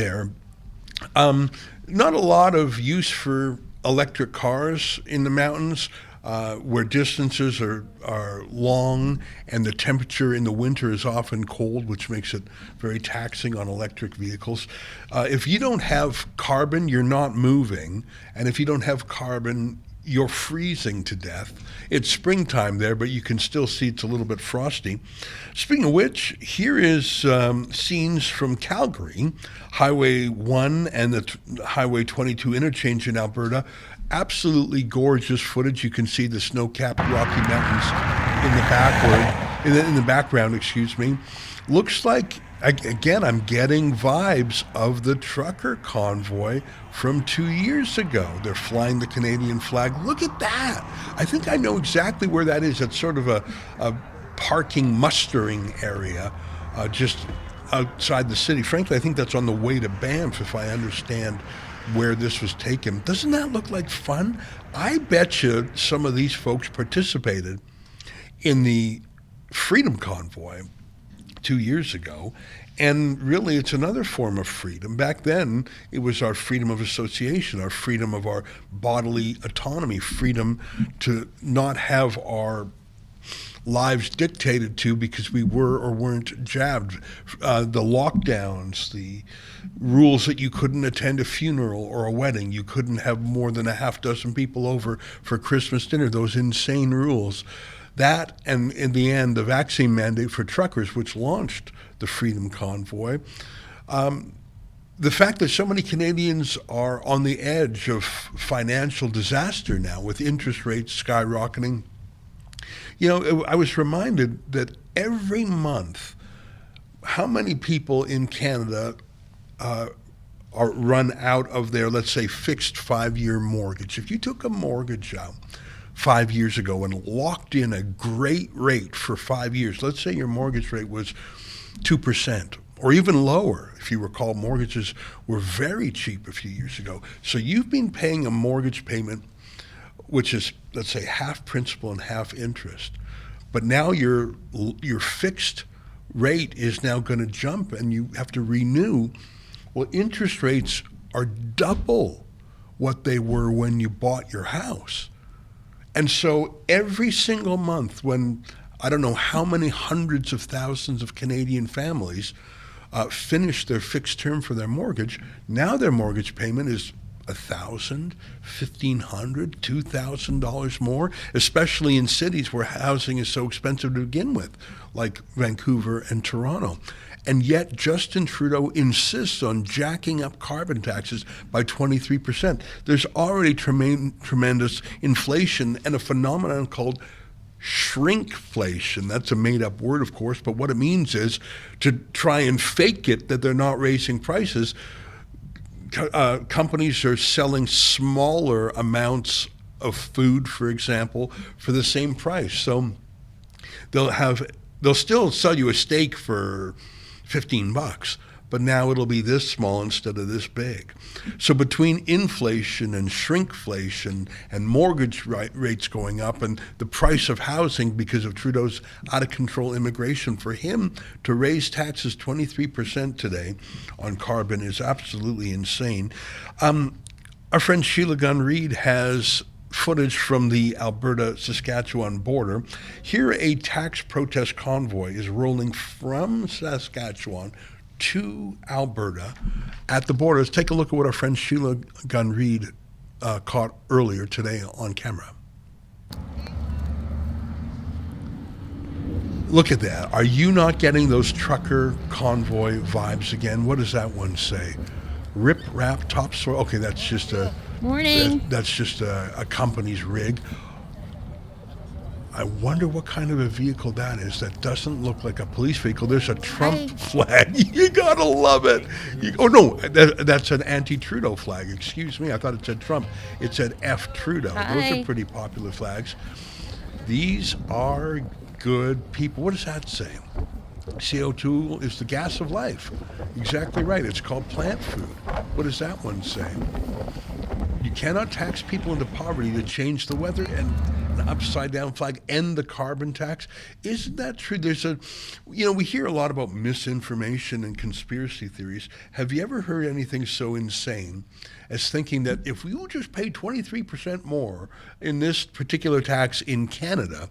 there. Not a lot of use for electric cars in the mountains, where distances are long and the temperature in the winter is often cold, which makes it very taxing on electric vehicles. If you don't have carbon, you're not moving. And if you don't have carbon, you're freezing to death. It's springtime there, but you can still see it's a little bit frosty. Speaking of which, here is scenes from Calgary, Highway 1 and the Highway 22 interchange in Alberta. Absolutely gorgeous footage. You can see the snow-capped Rocky Mountains in the background, excuse me. Looks like, again, I'm getting vibes of the trucker convoy from 2 years ago. They're flying the Canadian flag. Look at that. I think I know exactly where that is. It's sort of a parking mustering area just outside the city. Frankly, I think that's on the way to Banff, if I understand where this was taken. Doesn't that look like fun? I bet you some of these folks participated in the Freedom Convoy 2 years ago, and really it's another form of freedom. Back then, it was our freedom of association, our freedom of our bodily autonomy, freedom to not have our lives dictated to because we were or weren't jabbed. The lockdowns, the rules that you couldn't attend a funeral or a wedding, you couldn't have more than a half dozen people over for Christmas dinner, those insane rules. That, and in the end, the vaccine mandate for truckers, which launched the Freedom Convoy. The fact that so many Canadians are on the edge of financial disaster now with interest rates skyrocketing. You know, I was reminded that every month, how many people in Canada are run out of their, let's say, fixed 5-year mortgage. If you took a mortgage out 5 years ago and locked in a great rate for 5 years, let's say your mortgage rate was 2% or even lower. If you recall, mortgages were very cheap a few years ago. So you've been paying a mortgage payment which is, let's say, half principal and half interest. But now your fixed rate is now going to jump and you have to renew. Well, interest rates are double what they were when you bought your house. And so every single month when, I don't know how many hundreds of thousands of Canadian families finish their fixed term for their mortgage, now their mortgage payment is $1,000, $1,500, $2,000 more, especially in cities where housing is so expensive to begin with, like Vancouver and Toronto. And yet Justin Trudeau insists on jacking up carbon taxes by 23%. There's already tremendous inflation and a phenomenon called shrinkflation. That's a made-up word, of course, but what it means is to try and fake it that they're not raising prices. Companies are selling smaller amounts of food, for example, for the same price. So they'll still sell you a steak for $15, but now it'll be this small instead of this big. So between inflation and shrinkflation and mortgage rates going up and the price of housing because of Trudeau's out-of-control immigration, for him to raise taxes 23% today on carbon is absolutely insane. Our friend Sheila Gunn-Reid has footage from the Alberta-Saskatchewan border. Here, a tax protest convoy is rolling from Saskatchewan to Alberta at the border. Let's take a look at what our friend Sheila Gunn-Reid caught earlier today on camera. Look at that. Are you not getting those trucker convoy vibes again? What does that one say? Rip, rap, topsoil. Okay, that's just a morning. That's just a company's rig. I wonder what kind of a vehicle that is. That doesn't look like a police vehicle. There's a Trump flag. You gotta love it. That's an anti-Trudeau flag. Excuse me. I thought it said Trump. It said F Trudeau. Hi. Those are pretty popular flags. These are good people. What does that say? CO2 is the gas of life. Exactly right. It's called plant food. What does that one say? You cannot tax people into poverty to change the weather, and an upside down flag, end the carbon tax. Isn't that true? We hear a lot about misinformation and conspiracy theories. Have you ever heard anything so insane as thinking that if we will just pay 23% more in this particular tax in Canada,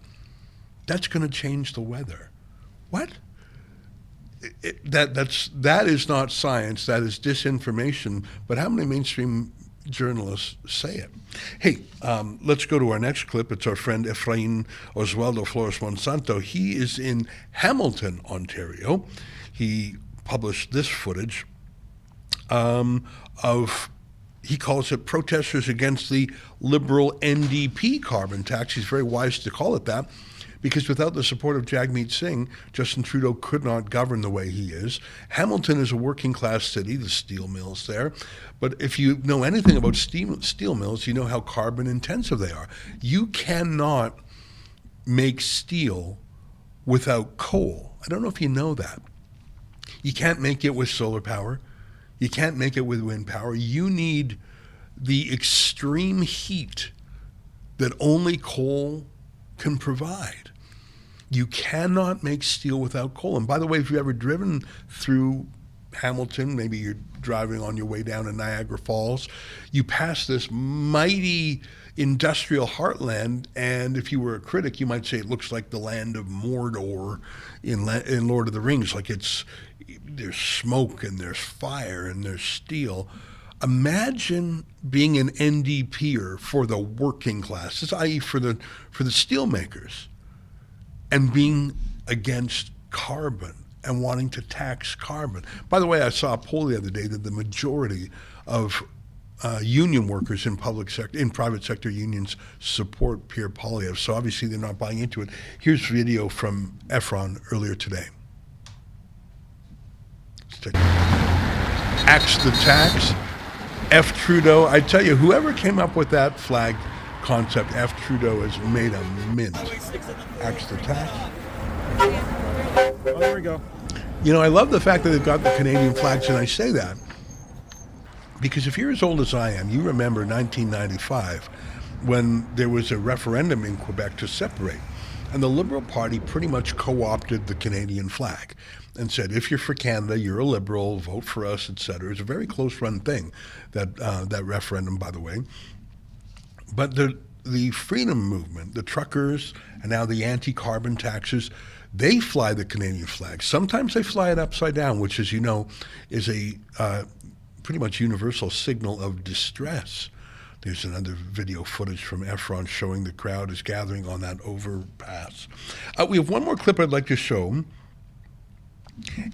that's going to change the weather? What? That is not science. That is disinformation. But how many mainstream journalists say it? Hey, let's go to our next clip. It's our friend Efrain Oswaldo Flores Monsanto. He is in Hamilton, Ontario. He published this footage of, he calls it protesters against the Liberal NDP carbon tax. He's very wise to call it that, because without the support of Jagmeet Singh, Justin Trudeau could not govern the way he is. Hamilton is a working class city, the steel mills there. But if you know anything about steel mills, you know how carbon intensive they are. You cannot make steel without coal. I don't know if you know that. You can't make it with solar power. You can't make it with wind power. You need the extreme heat that only coal can provide. You cannot make steel without coal. And by the way, if you've ever driven through Hamilton, maybe you're driving on your way down to Niagara Falls, you pass this mighty industrial heartland, and if you were a critic, you might say it looks like the land of Mordor in Lord of the Rings. Like there's smoke and there's fire and there's steel. Imagine being an NDPer for the working classes, i.e. for the steelmakers, and being against carbon and wanting to tax carbon. By the way, I saw a poll the other day that the majority of union workers in private sector unions support Pierre Poilievre. So obviously they're not buying into it. Here's video from Efron earlier today. Let's take Axe the tax. F. Trudeau, I tell you, whoever came up with that flag concept, F. Trudeau has made a mint. Axe the tax. Oh, there we go. You know, I love the fact that they've got the Canadian flags, and I say that because if you're as old as I am, you remember 1995 when there was a referendum in Quebec to separate. And the Liberal Party pretty much co-opted the Canadian flag and said, if you're for Canada, you're a Liberal, vote for us, etc. It's a very close-run thing, that referendum, by the way. But the freedom movement, the truckers, and now the anti-carbon taxes, they fly the Canadian flag. Sometimes they fly it upside down, which, as you know, is a pretty much universal signal of distress. There's another video footage from Efron showing the crowd is gathering on that overpass. We have one more clip I'd like to show,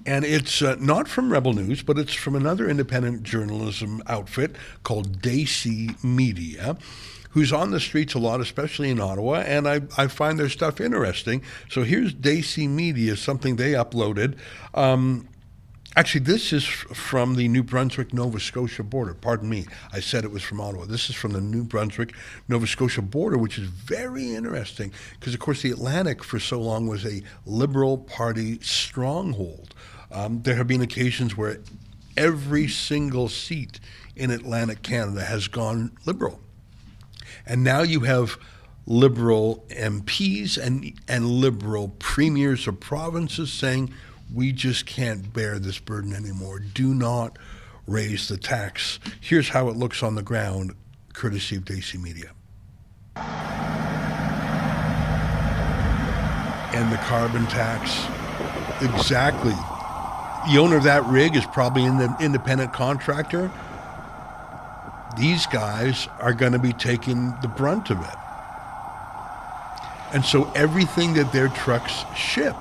and it's not from Rebel News, but it's from another independent journalism outfit called Daisy Media, who's on the streets a lot, especially in Ottawa, and I find their stuff interesting. So here's Daisy Media, something they uploaded. Actually, this is from the New Brunswick-Nova Scotia border. Pardon me, I said it was from Ottawa. This is from the New Brunswick-Nova Scotia border, which is very interesting because, of course, the Atlantic for so long was a Liberal Party stronghold. There have been occasions where every single seat in Atlantic Canada has gone Liberal. And now you have Liberal MPs and Liberal premiers of provinces saying, we just can't bear this burden anymore. Do not raise the tax. Here's how it looks on the ground, courtesy of Daisy Media. And the carbon tax, exactly. The owner of that rig is probably an independent contractor. These guys are going to be taking the brunt of it. And so everything that their trucks ship,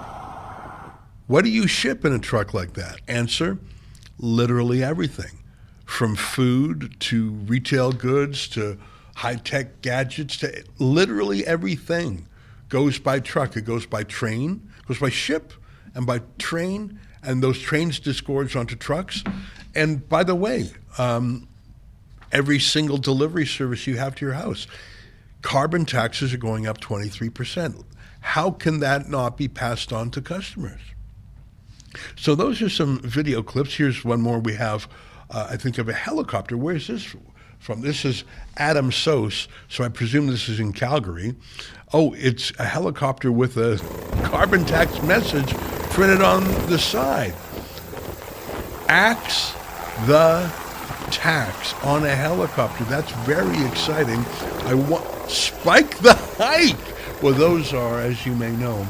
what do you ship in a truck like that? Answer, literally everything. From food to retail goods to high-tech gadgets to literally everything goes by truck. It goes by train, goes by ship and by train, and those trains disgorge onto trucks. And by the way, every single delivery service you have to your house, carbon taxes are going up 23%. How can that not be passed on to customers? So those are some video clips. Here's one more we have, I think, of a helicopter. Where's this from. This is Adam Sos, so I presume this is in Calgary. Oh, it's a helicopter with a carbon tax message printed on the side. Axe the tax on a helicopter. That's very exciting. Spike the hike. Well, those are, as you may know,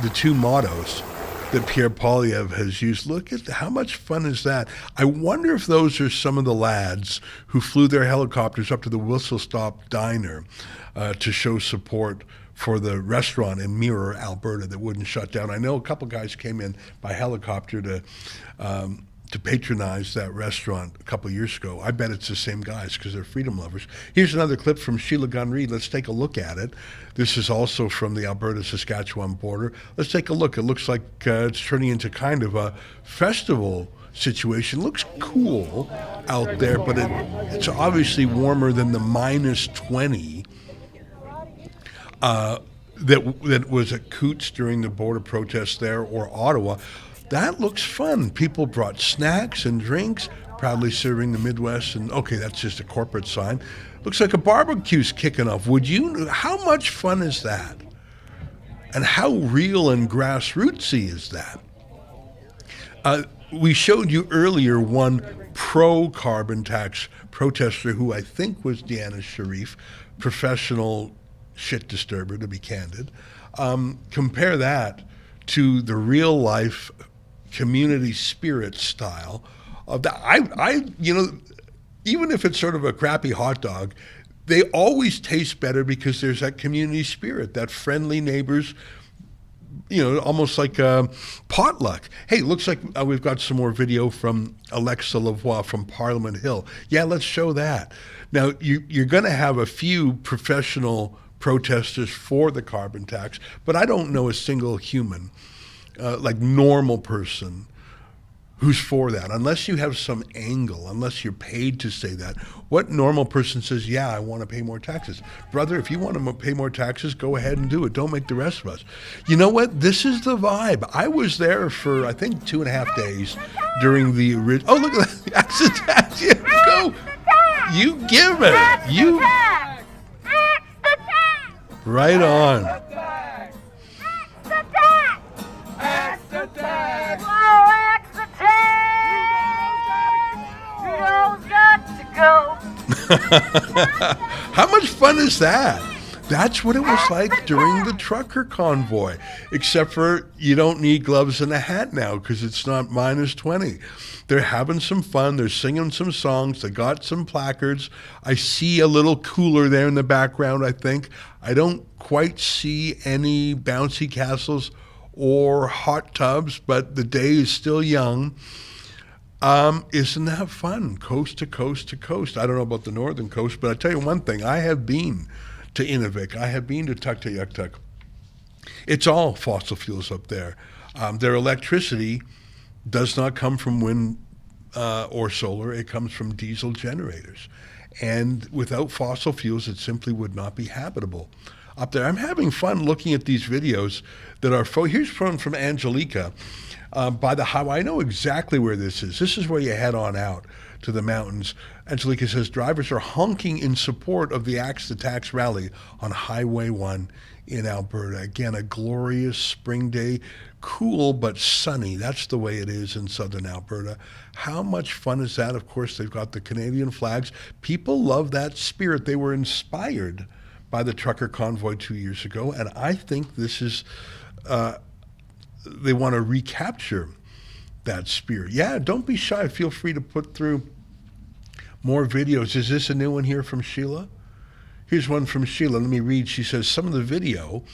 the two mottos that Pierre Poilievre has used. Look at how much fun is that? I wonder if those are some of the lads who flew their helicopters up to the Whistle Stop Diner to show support for the restaurant in Mirror, Alberta, that wouldn't shut down. I know a couple guys came in by helicopter to patronize that restaurant a couple of years ago. I bet it's the same guys because they're freedom lovers. Here's another clip from Sheila Gunn Reid. Let's take a look at it. This is also from the Alberta-Saskatchewan border. Let's take a look. It looks like it's turning into kind of a festival situation. Looks cool out there, but it's obviously warmer than the minus 20 that was at Coutts during the border protests there, or Ottawa. That looks fun. People brought snacks and drinks, proudly serving the Midwest. And okay, that's just a corporate sign. Looks like a barbecue's kicking off. How much fun is that? And how real and grassrootsy is that? We showed you earlier one pro-carbon tax protester who I think was Deanna Sharif, professional shit disturber, to be candid. Compare that to the real life community spirit style of that. Even if it's sort of a crappy hot dog, they always taste better because there's that community spirit, that friendly neighbors, almost like a potluck. Hey, looks like we've got some more video from Alexa Lavoie from Parliament Hill. Yeah, let's show that. Now, you're going to have a few professional protesters for the carbon tax, but I don't know a single human, like normal person, who's for that, unless you have some angle, unless you're paid to say that. What normal person says, yeah, I want to pay more taxes? Brother, if you want to pay more taxes, go ahead and do it. Don't make the rest of us. You know what? This is the vibe. I was there for, I think, 2.5 days during the original. Oh, look at that. That's the tax. Yeah, go. You give it. You. Right on. How much fun is that? That's what it was like during the trucker convoy, except for you don't need gloves and a hat now because it's not minus 20. They're having some fun. They're singing some songs. They got some placards. I see a little cooler there in the background, I think. I don't quite see any bouncy castles or hot tubs, but the day is still young. Isn't that fun? Coast to coast to coast. I don't know about the northern coast, but I tell you one thing. I have been to Inuvik. I have been to Tuktoyaktuk. It's all fossil fuels up there. Their electricity does not come from wind or solar. It comes from diesel generators. And without fossil fuels, it simply would not be habitable up there. I'm having fun looking at these videos that are here's one from Angelica by the highway. I know exactly where this is. This is where you head on out to the mountains. Angelica says drivers are honking in support of the Axe the Tax rally on Highway 1 in Alberta. Again, a glorious spring day, cool but sunny. That's the way it is in southern Alberta. How much fun is that? Of course, they've got the Canadian flags. People love that spirit. They were inspired by the trucker convoy 2 years ago, and I think this is, they want to recapture that spirit. Yeah, don't be shy. Feel free to put through more videos. Is this a new one here from Sheila? Here's one from Sheila. Let me read. She says, some of the video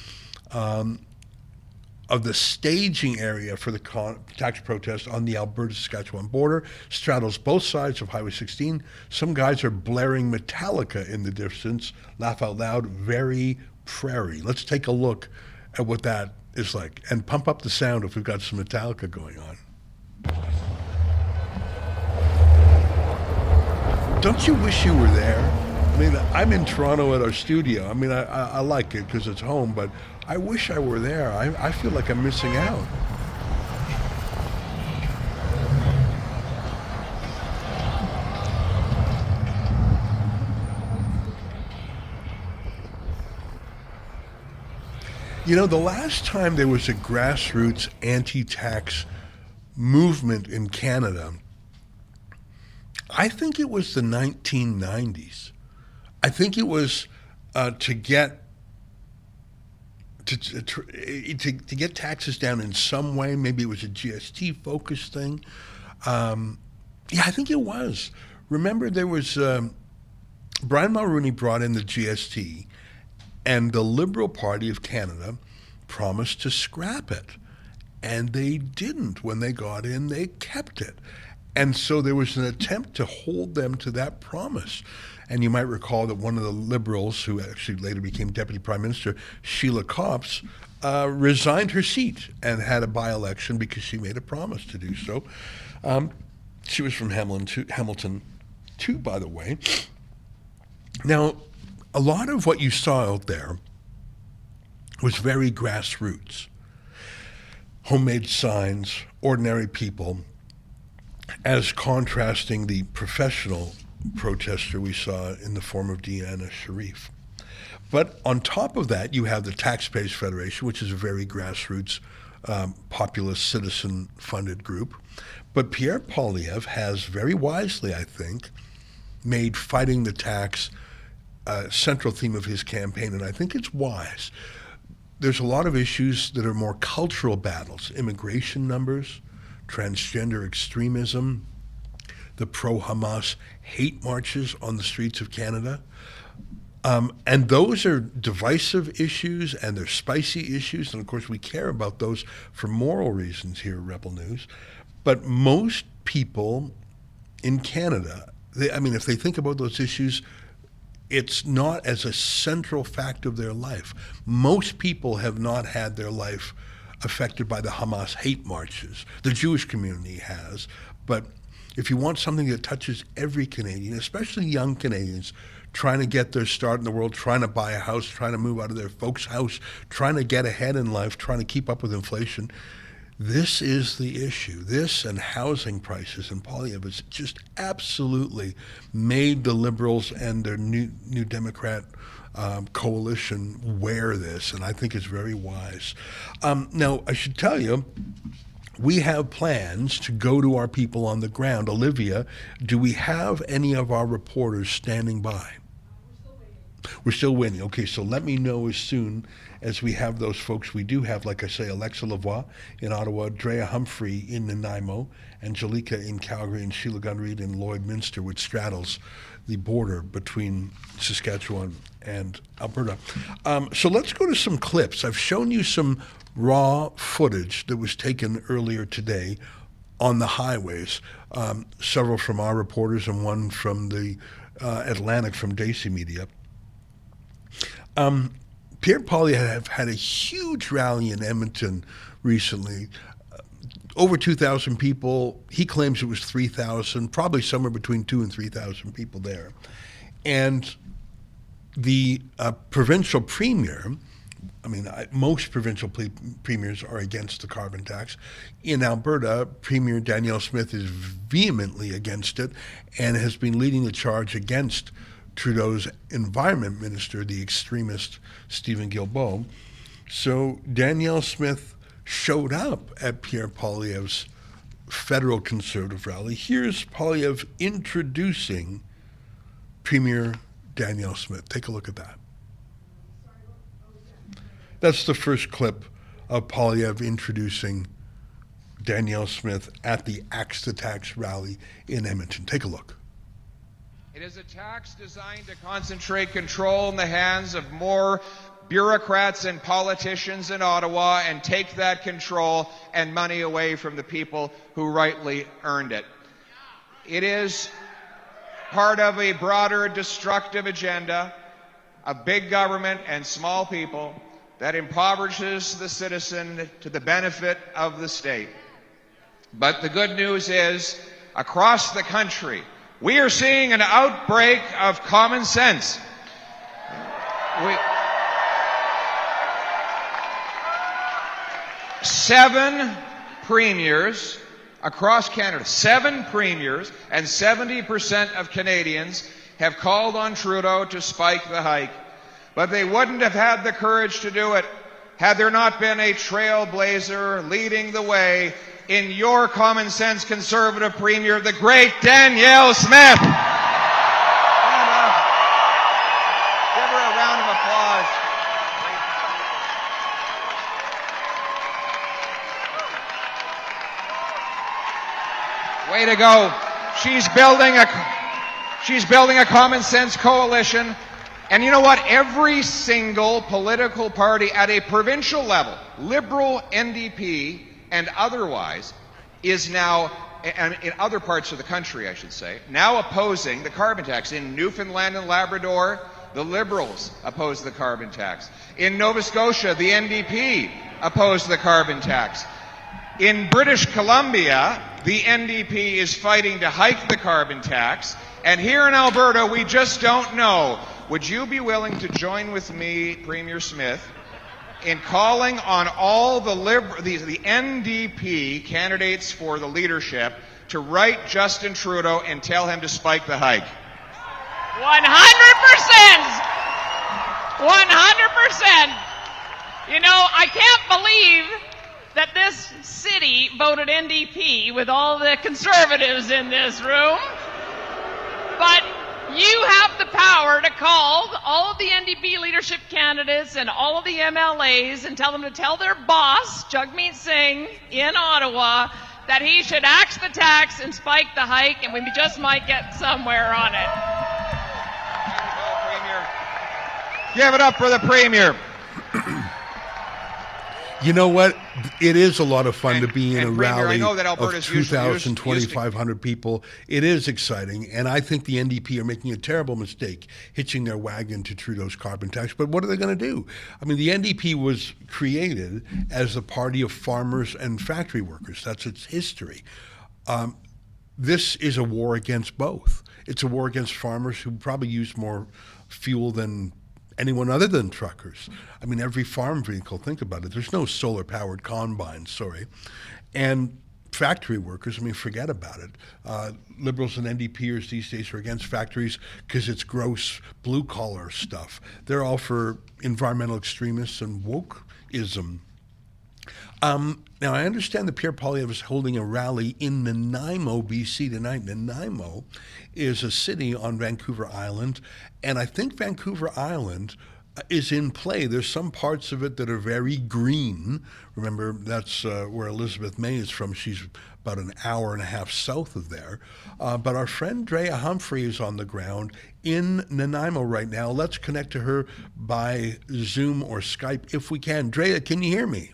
of the staging area for the tax protest on the Alberta-Saskatchewan border straddles both sides of Highway 16. Some guys are blaring Metallica in the distance. Laugh out loud, very prairie. Let's take a look at what that is like. And pump up the sound if we've got some Metallica going on. Don't you wish you were there? I mean, I'm in Toronto at our studio. I mean, I like it because it's home, but I wish I were there. I feel like I'm missing out. You know, the last time there was a grassroots anti-tax movement in Canada, I think it was the 1990s. I think it was to get to get taxes down in some way. Maybe it was a GST focused thing. Yeah, I think it was. Remember, there was Brian Mulroney brought in the GST, and the Liberal Party of Canada promised to scrap it. And they didn't. When they got in, they kept it. And so there was an attempt to hold them to that promise. And you might recall that one of the Liberals, who actually later became Deputy Prime Minister, Sheila Copps, resigned her seat and had a by-election because she made a promise to do so. She was from Hamilton, too, by the way. Now, a lot of what you saw out there was very grassroots. Homemade signs, ordinary people, as contrasting the professional protester we saw in the form of Deanna Sharif. But on top of that, you have the Taxpayers Federation, which is a very grassroots, populist, citizen-funded group. But Pierre Poilievre has very wisely, I think, made fighting the tax a central theme of his campaign, and I think it's wise. There's a lot of issues that are more cultural battles: immigration numbers, transgender extremism, the pro-Hamas hate marches on the streets of Canada. And those are divisive issues, and they're spicy issues, and of course we care about those for moral reasons here at Rebel News. But most people in Canada, if they think about those issues, it's not as a central fact of their life. Most people have not had their life affected by the Hamas hate marches. The Jewish community has, but if you want something that touches every Canadian, especially young Canadians, trying to get their start in the world, trying to buy a house, trying to move out of their folks' house, trying to get ahead in life, trying to keep up with inflation, this is the issue. This and housing prices, and Poilievre has just absolutely made the Liberals and their new Democrat coalition wear this, and I think it's very wise. Now, I should tell you, we have plans to go to our people on the ground. Olivia, do we have any of our reporters standing by? We're still waiting. Okay, so let me know as soon as we have those folks. We do have, like I say, Alexa Lavoie in Ottawa, Drea Humphrey in Nanaimo, Angelica in Calgary, and Sheila Gunreed in Lloydminster, which straddles the border between Saskatchewan and Alberta. So let's go to some clips. I've shown you some raw footage that was taken earlier today on the highways, several from our reporters and one from the Atlantic from Daisy Media. Pierre Poilievre had a huge rally in Edmonton recently. Over 2,000 people. He claims it was 3,000, probably somewhere between 2,000 and 3,000 people there. And the provincial premier, most provincial premiers are against the carbon tax. In Alberta, Premier Danielle Smith is vehemently against it and has been leading the charge against Trudeau's environment minister, the extremist Stephen Guilbeault. So Danielle Smith showed up at Pierre Poilievre's federal Conservative rally. Here's Poilievre introducing Premier Danielle Smith. Take a look at that. That's the first clip of Poilievre introducing Danielle Smith at the Axe the Tax rally in Edmonton. Take a look. It is a tax designed to concentrate control in the hands of more bureaucrats and politicians in Ottawa and take that control and money away from the people who rightly earned it. It is part of a broader destructive agenda of big government and small people that impoverishes the citizen to the benefit of the state. But the good news is, across the country, we are seeing an outbreak of common sense. Seven premiers across Canada, 7 premiers, and 70% of Canadians have called on Trudeau to spike the hike. But they wouldn't have had the courage to do it had there not been a trailblazer leading the way in your common sense Conservative Premier, the great Danielle Smith. Give her a round of applause. Way to go. She's building a common sense coalition. And you know what? Every single political party at a provincial level, Liberal, NDP, and otherwise, is now, and in other parts of the country, I should say, now opposing the carbon tax. In Newfoundland and Labrador, the Liberals oppose the carbon tax. In Nova Scotia, the NDP opposed the carbon tax. In British Columbia, the NDP is fighting to hike the carbon tax. And here in Alberta, we just don't know. Would you be willing to join with me, Premier Smith, in calling on all the NDP candidates for the leadership to write Justin Trudeau and tell him to spike the hike? 100%! 100%! You know, I can't believe that this city voted NDP with all the Conservatives in this room. But you have the power to call all of the NDP leadership candidates and all of the MLAs and tell them to tell their boss, Jagmeet Singh, in Ottawa, that he should axe the tax and spike the hike, and we just might get somewhere on it. Give it up for the Premier. You know what? It is a lot of fun to be in a Premier, rally I know that of Alberta's 2,000, 2,500 people. It is exciting, and I think the NDP are making a terrible mistake hitching their wagon to Trudeau's carbon tax. But what are they going to do? I mean, the NDP was created as a party of farmers and factory workers. That's its history. This is a war against both. It's a war against farmers who probably use more fuel than anyone other than truckers. I mean, every farm vehicle, think about it. There's no solar-powered combines, sorry. And factory workers, I mean, forget about it. Liberals and NDPers these days are against factories because it's gross blue-collar stuff. They're all for environmental extremists and wokeism. Now, I understand that Pierre Poilievre is holding a rally in Nanaimo, BC tonight. Nanaimo is a city on Vancouver Island, and I think Vancouver Island is in play. There's some parts of it that are very green. Remember, that's where Elizabeth May is from. She's about an hour and a half south of there. But our friend Drea Humphrey is on the ground in Nanaimo right now. Let's connect to her by Zoom or Skype if we can. Drea, can you hear me?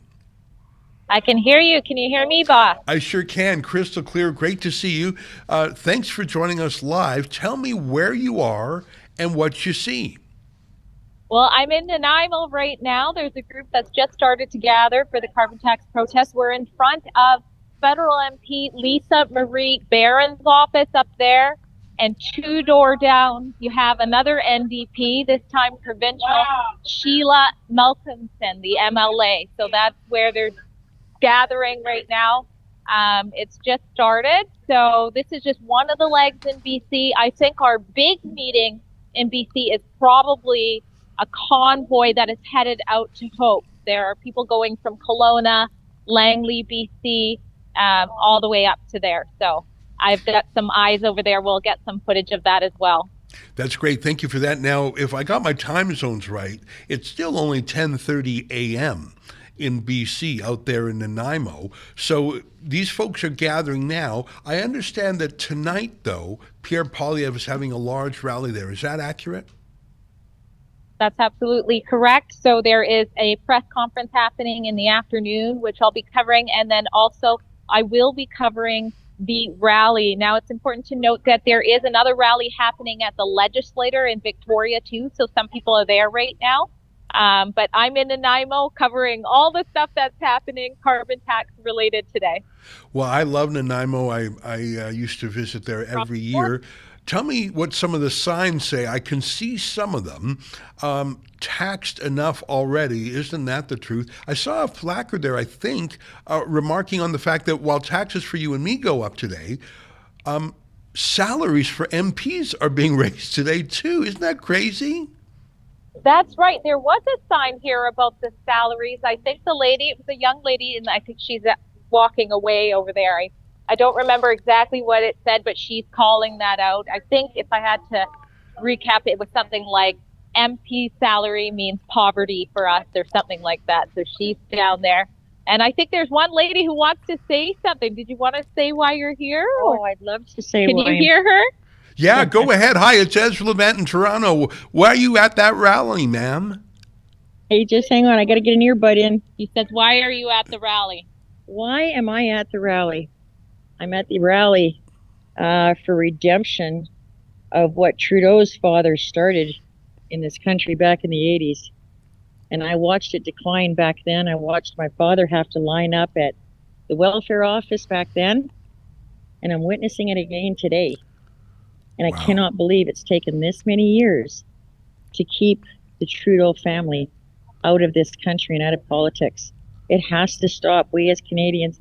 I can hear you. Can you hear me, boss? I sure can. Crystal clear. Great to see you. Thanks for joining us live. Tell me where you are and what you see. Well, I'm in Nanaimo right now. There's a group that's just started to gather for the carbon tax protest. We're in front of federal MP Lisa Marie Barron's office up there. And two door down, you have another NDP, this time provincial, Sheila Malcolmson, the MLA. So that's where they're gathering right now. It's just started. So this is just one of the legs in BC. I think our big meeting in BC is probably a convoy that is headed out to Hope. There are people going from Kelowna, Langley, BC, all the way up to there. So I've got some eyes over there. We'll get some footage of that as well. That's great. Thank you for that. Now, if I got my time zones right, it's still only 10:30 a.m. in BC out there in Nanaimo. So these folks are gathering now. I understand that tonight, though, Pierre Poilievre is having a large rally there. Is that accurate? That's absolutely correct. So there is a press conference happening in the afternoon, which I'll be covering. And then also I will be covering the rally. Now, it's important to note that there is another rally happening at the Legislature in Victoria, too. So some people are there right now. But I'm in Nanaimo covering all the stuff that's happening carbon tax related today. Well, I love Nanaimo. I used to visit there every year. Tell me what some of the signs say. I can see some of them. Taxed enough already. Isn't that the truth? I saw a placard there, I think, remarking on the fact that while taxes for you and me go up today, salaries for MPs are being raised today, too. Isn't that crazy? That's right. There was a sign here about the salaries. I think the lady, it was a young lady, and I think she's walking away over there. I don't remember exactly what it said, but she's calling that out. I think if I had to recap, it was something like MP salary means poverty for us or something like that. So she's down there. And I think there's one lady who wants to say something. Did you want to say why you're here? Oh, I'd love to say Can why you hear her? Yeah, go ahead. Hi, it's Ezra Levant in Toronto. Why are you at that rally, ma'am? Hey, just hang on. I got to get an earbud in. He says, why are you at the rally? Why am I at the rally? I'm at the rally for redemption of what Trudeau's father started in this country back in the 80s. And I watched it decline back then. I watched my father have to line up at the welfare office back then. And I'm witnessing it again today. And Wow. I cannot believe it's taken this many years to keep the Trudeau family out of this country and out of politics. It has to stop. We as Canadians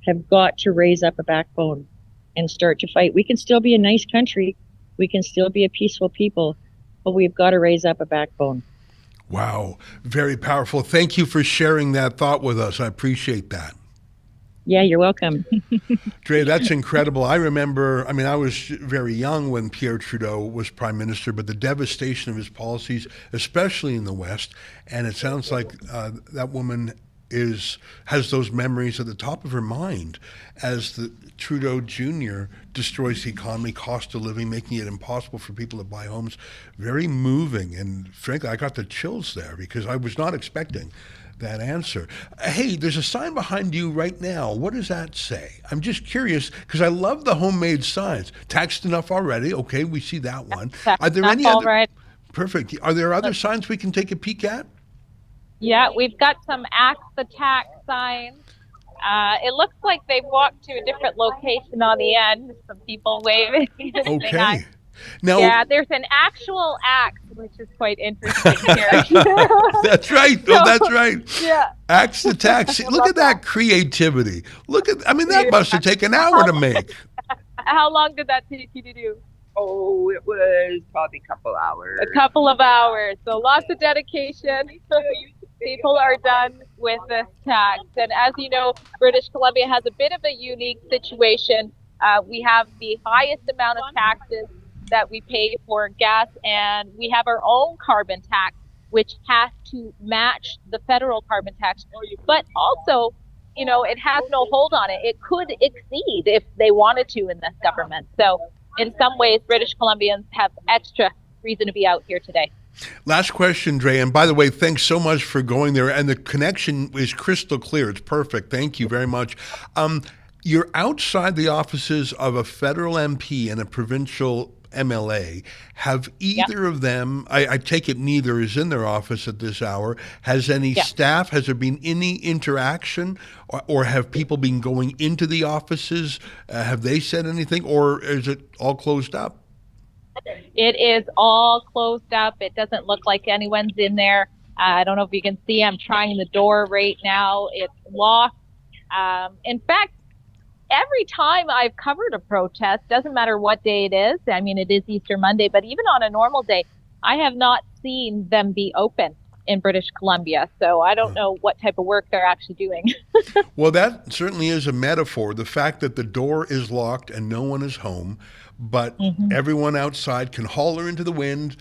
have got to raise up a backbone and start to fight. We can still be a nice country. We can still be a peaceful people, but we've got to raise up a backbone. Wow, very powerful. Thank you for sharing that thought with us. I appreciate that. Yeah, you're welcome. Dre, that's incredible. I remember, I was very young when Pierre Trudeau was prime minister, but the devastation of his policies, especially in the West, and it sounds like that woman has those memories at the top of her mind as the Trudeau Jr. destroys the economy, cost of living, making it impossible for people to buy homes. Very moving, and frankly, I got the chills there because I was not expecting that answer. Hey, there's a sign behind you right now. What does that say? I'm just curious because I love the homemade signs. Taxed enough already. Okay, we see that one. Are there any other? Right. Perfect. Are there other signs we can take a peek at? Yeah, we've got some axe the tax signs. It looks like they've walked to a different location on the end. Some people waving. Okay. Now, yeah, there's an actual axe, which is quite interesting here. That's right. Oh, that's right. Yeah. Axe the tax. Look at that creativity. That must have taken an hour to make. How long did that take you to do? Oh, it was probably a couple hours. A couple of hours. So lots of dedication. People are done with this tax. And as you know, British Columbia has a bit of a unique situation. We have the highest amount of taxes that we pay for gas, and we have our own carbon tax, which has to match the federal carbon tax. But also, it has no hold on it. It could exceed if they wanted to in this government. So in some ways, British Columbians have extra reason to be out here today. Last question, Dre. And by the way, thanks so much for going there. And the connection is crystal clear. It's perfect. Thank you very much. You're outside the offices of a federal MP and a provincial MLA. Have either of them, I take it neither is in their office at this hour, has any staff, has there been any interaction or have people been going into the offices? Have they said anything or is it all closed up? It is all closed up. It doesn't look like anyone's in there. I don't know if you can see, I'm trying the door right now. It's locked. In fact, every time I've covered a protest, doesn't matter what day it is. It is Easter Monday, but even on a normal day, I have not seen them be open in British Columbia. So I don't know what type of work they're actually doing. Well, that certainly is a metaphor. The fact that the door is locked and no one is home, but everyone outside can holler into the wind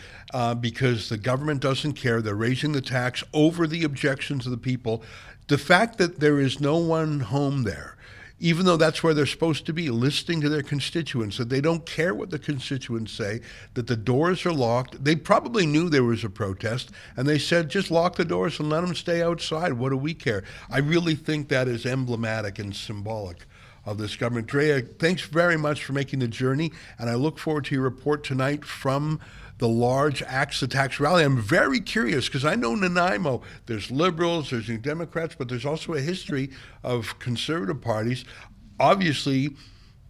because the government doesn't care. They're raising the tax over the objections of the people. The fact that there is no one home there, even though that's where they're supposed to be, listening to their constituents, that they don't care what the constituents say, that the doors are locked. They probably knew there was a protest, and they said, just lock the doors and let them stay outside. What do we care? I really think that is emblematic and symbolic of this government. Drea, thanks very much for making the journey, and I look forward to your report tonight from the large Axe the Tax rally. I'm very curious because I know Nanaimo, there's Liberals, there's New Democrats, but there's also a history of conservative parties. Obviously,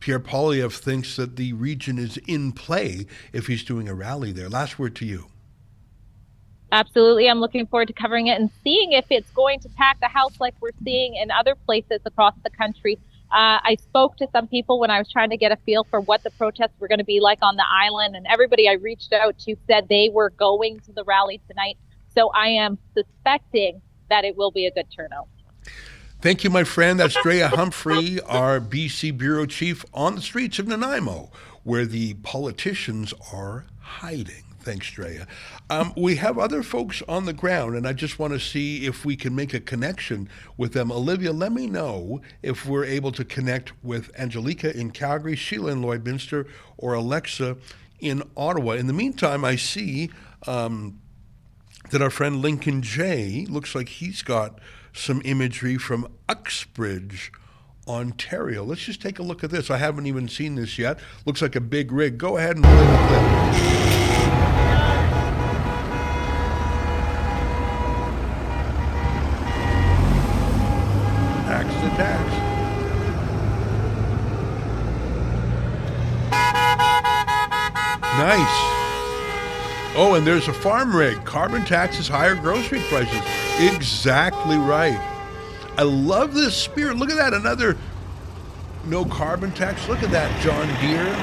Pierre Poilievre thinks that the region is in play if he's doing a rally there. Last word to you. Absolutely. I'm looking forward to covering it and seeing if it's going to pack the house like we're seeing in other places across the country. I spoke to some people when I was trying to get a feel for what the protests were going to be like on the island, and everybody I reached out to said they were going to the rally tonight. So I am suspecting that it will be a good turnout. Thank you, my friend. That's Drea Humphrey, our BC Bureau Chief on the streets of Nanaimo, where the politicians are hiding. Thanks, Drea. We have other folks on the ground, and I just want to see if we can make a connection with them. Olivia, let me know if we're able to connect with Angelica in Calgary, Sheila in Lloydminster, or Alexa in Ottawa. In the meantime, I see that our friend Lincoln J. looks like he's got some imagery from Uxbridge, Ontario. Let's just take a look at this. I haven't even seen this yet. Looks like a big rig. Go ahead and play the clip. Tax to tax. Nice. Oh, and there's a farm rig. Carbon taxes, higher grocery prices. Exactly right. I love this spirit. Look at that. Another no carbon tax. Look at that, John Deere. You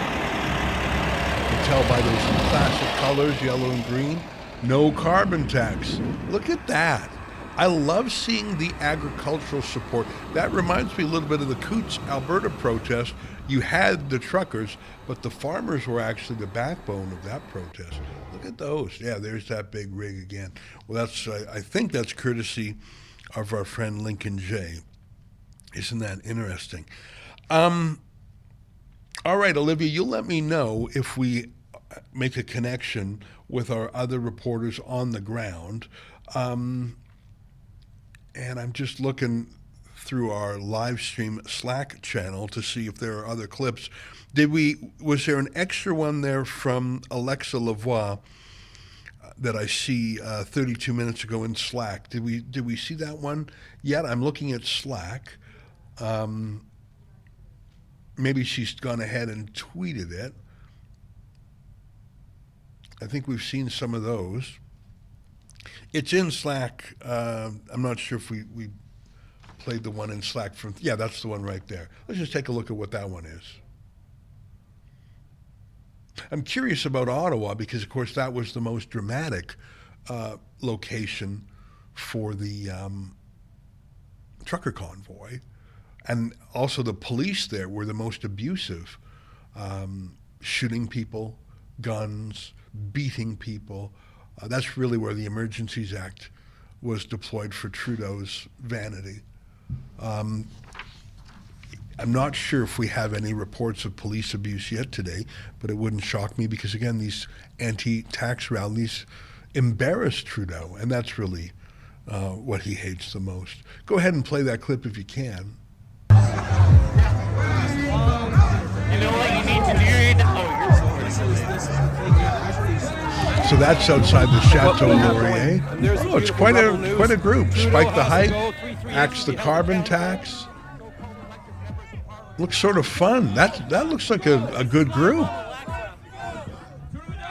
can tell by those classic colors, yellow and green. No carbon tax. Look at that. I love seeing the agricultural support. That reminds me a little bit of the Coots, Alberta protest. You had the truckers, but the farmers were actually the backbone of that protest. Look at those. Yeah, there's that big rig again. Well, that's I think that's courtesy of our friend Lincoln J. Isn't that interesting? All right, Olivia, you'll let me know if we make a connection with our other reporters on the ground. And I'm just looking through our live stream Slack channel to see if there are other clips. Was there an extra one there from Alexa Lavoie that I see 32 minutes ago in Slack? Did we see that one yet? I'm looking at Slack. Maybe she's gone ahead and tweeted it. I think we've seen some of those. It's in Slack. I'm not sure if we played the one in Slack from. Yeah, that's the one right there. Let's just take a look at what that one is. I'm curious about Ottawa because, of course, that was the most dramatic location for the trucker convoy. And also the police there were the most abusive, shooting people, guns, beating people. That's really where the Emergencies Act was deployed for Trudeau's vanity. I'm not sure if we have any reports of police abuse yet today, but it wouldn't shock me because, again, these anti-tax rallies embarrass Trudeau, and that's really what he hates the most. Go ahead and play that clip if you can. You know what you need to do? So that's outside the Chateau Laurier. Oh, it's quite a group. Spike the Hike, Axe the Carbon Tax. Looks sort of fun. That looks like a good group.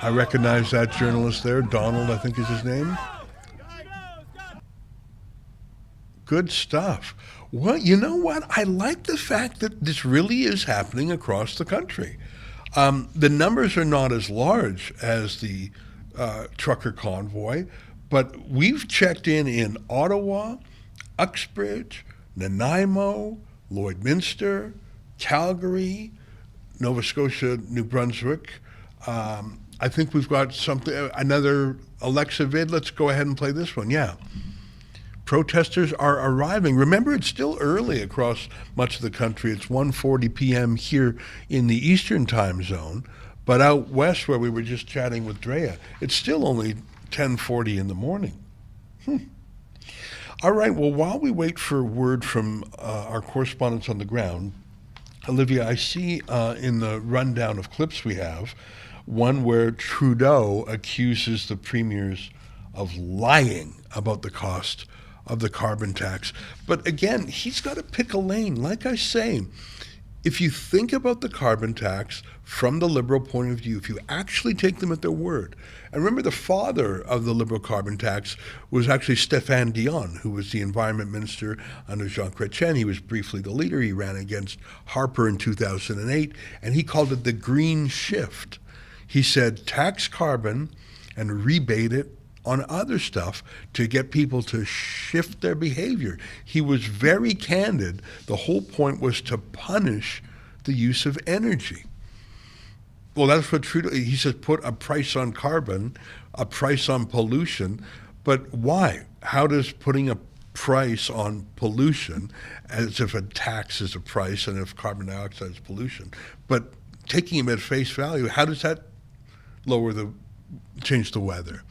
I recognize that journalist there, Donald, I think is his name. Good stuff. Well, you know what? I like the fact that this really is happening across the country. The numbers are not as large as the trucker convoy, but we've checked in Ottawa, Uxbridge, Nanaimo, Lloydminster, Calgary, Nova Scotia, New Brunswick. I think we've got another Alexa vid. Let's go ahead and play this one. Yeah. Protesters are arriving. Remember, it's still early across much of the country. It's 1:40 p.m. here in the Eastern time zone. But out west, where we were just chatting with Drea, it's still only 10:40 in the morning. All right, well, while we wait for word from our correspondents on the ground, Olivia, I see in the rundown of clips we have, one where Trudeau accuses the premiers of lying about the cost of the carbon tax. But again, he's got to pick a lane. Like I say, if you think about the carbon tax from the Liberal point of view, if you actually take them at their word, and remember the father of the Liberal carbon tax was actually Stéphane Dion, who was the environment minister under Jean Chrétien. He was briefly the leader. He ran against Harper in 2008, and he called it the green shift. He said tax carbon and rebate it on other stuff to get people to shift their behavior. He was very candid. The whole point was to punish the use of energy. Well, that's what Trudeau, he says, put a price on carbon, a price on pollution. But why? How does putting a price on pollution, as if a tax is a price and if carbon dioxide is pollution, but taking him at face value, how does that change the weather?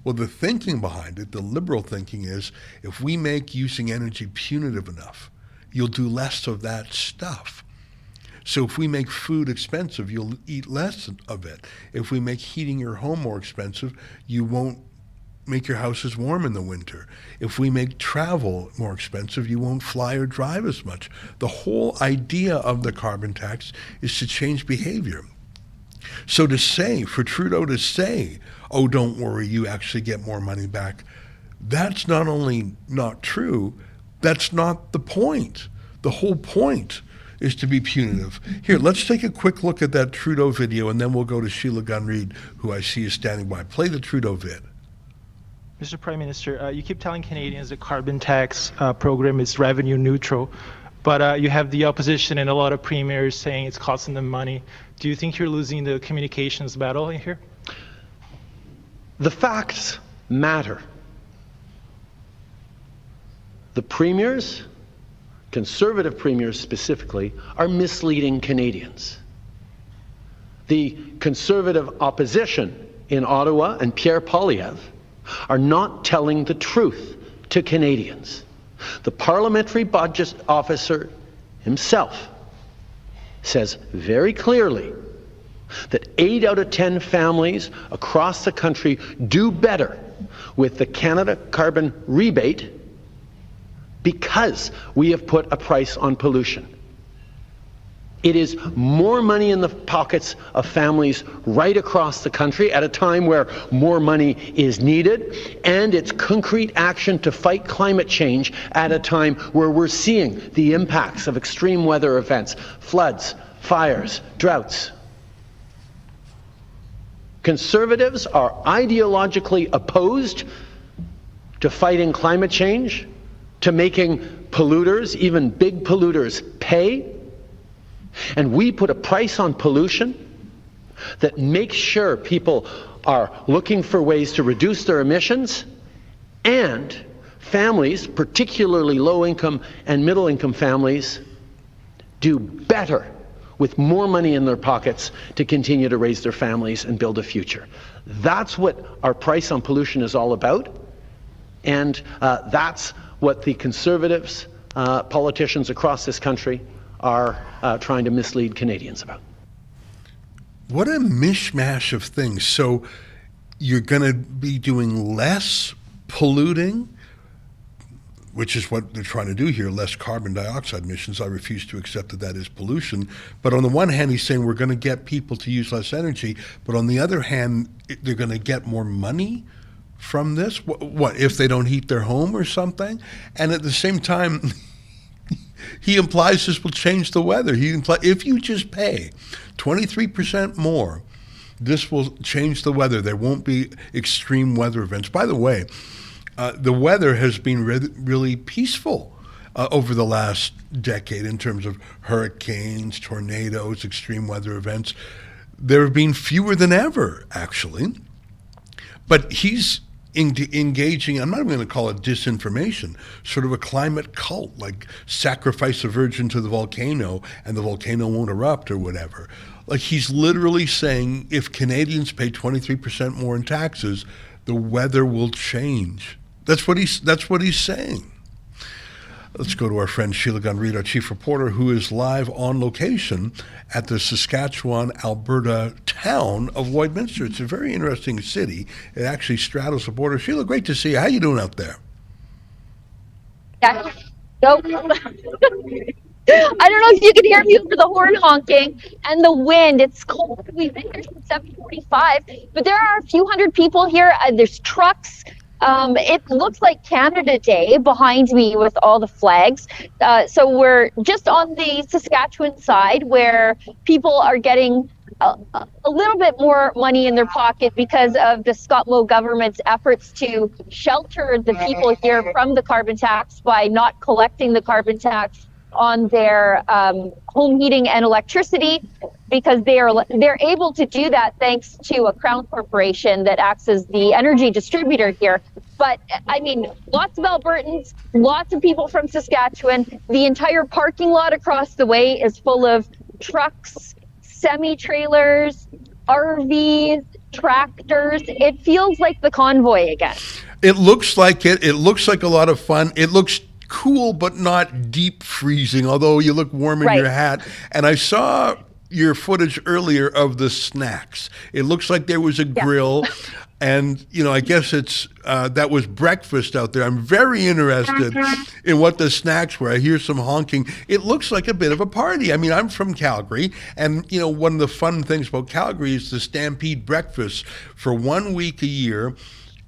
Well, the thinking behind it, the Liberal thinking is, if we make using energy punitive enough, you'll do less of that stuff. So if we make food expensive, you'll eat less of it. If we make heating your home more expensive, you won't make your houses warm in the winter. If we make travel more expensive, you won't fly or drive as much. The whole idea of the carbon tax is to change behavior. So for Trudeau to say, oh, don't worry, you actually get more money back, that's not only not true, that's not the point. The whole point is to be punitive. Here, let's take a quick look at that Trudeau video, and then we'll go to Sheila Gunn-Reid, who I see is standing by. Play the Trudeau vid. Mr. Prime Minister, you keep telling Canadians the carbon tax program is revenue neutral, but you have the opposition and a lot of premiers saying it's costing them money. Do you think you're losing the communications battle here? The facts matter. The premiers, Conservative premiers specifically, are misleading Canadians. The Conservative opposition in Ottawa and Pierre Poilievre are not telling the truth to Canadians. The Parliamentary Budget Officer himself says very clearly that 8 out of 10 families across the country do better with the Canada carbon rebate because we have put a price on pollution. It is more money in the pockets of families right across the country at a time where more money is needed, and it's concrete action to fight climate change at a time where we're seeing the impacts of extreme weather events, floods, fires, droughts. Conservatives are ideologically opposed to fighting climate change, to making polluters, even big polluters, pay. And we put a price on pollution that makes sure people are looking for ways to reduce their emissions, and families, particularly low-income and middle-income families, do better with more money in their pockets to continue to raise their families and build a future. That's what our price on pollution is all about, and that's what the Conservatives, politicians across this country, are trying to mislead Canadians about. What a mishmash of things. So you're going to be doing less polluting, which is what they're trying to do here, less carbon dioxide emissions. I refuse to accept that that is pollution. But on the one hand, he's saying we're going to get people to use less energy. But on the other hand, they're going to get more money from this? What, if they don't heat their home or something? And at the same time, he implies this will change the weather. If you just pay 23% more, this will change the weather. There won't be extreme weather events. By the way, the weather has been really peaceful over the last decade in terms of hurricanes, tornadoes, extreme weather events. There have been fewer than ever, actually. But he's engaging, I'm not even going to call it disinformation, sort of a climate cult, like sacrifice a virgin to the volcano and the volcano won't erupt or whatever. Like, he's literally saying if Canadians pay 23% more in taxes, the weather will change. That's what he's saying. Let's go to our friend Sheila Gunn-Reid, our chief reporter, who is live on location at the Saskatchewan-Alberta town of Lloydminster. It's a very interesting city. It actually straddles the border. Sheila, great to see you. How you doing out there? Yeah. Nope. I don't know if you can hear me over the horn honking and the wind. It's cold. We've been here since 7:45, but there are a few hundred people here. There's trucks. It looks like Canada Day behind me with all the flags. So we're just on the Saskatchewan side where people are getting a little bit more money in their pocket because of the Scott Moe government's efforts to shelter the people here from the carbon tax by not collecting the carbon tax on their home heating and electricity, because they're able to do that thanks to a crown corporation that acts as the energy distributor here. But I mean, lots of Albertans, lots of people from Saskatchewan. The entire parking lot across the way is full of trucks, semi-trailers, RVs, tractors. It feels like the convoy again. It looks like it. It looks like a lot of fun. It looks cool, but not deep freezing, although you look warm in your hat. And I saw your footage earlier of the snacks. It looks like there was a grill. And, you know, I guess it's that was breakfast out there. I'm very interested in what the snacks were. I hear some honking. It looks like a bit of a party. I mean, I'm from Calgary. And, you know, one of the fun things about Calgary is the Stampede breakfast for 1 week a year.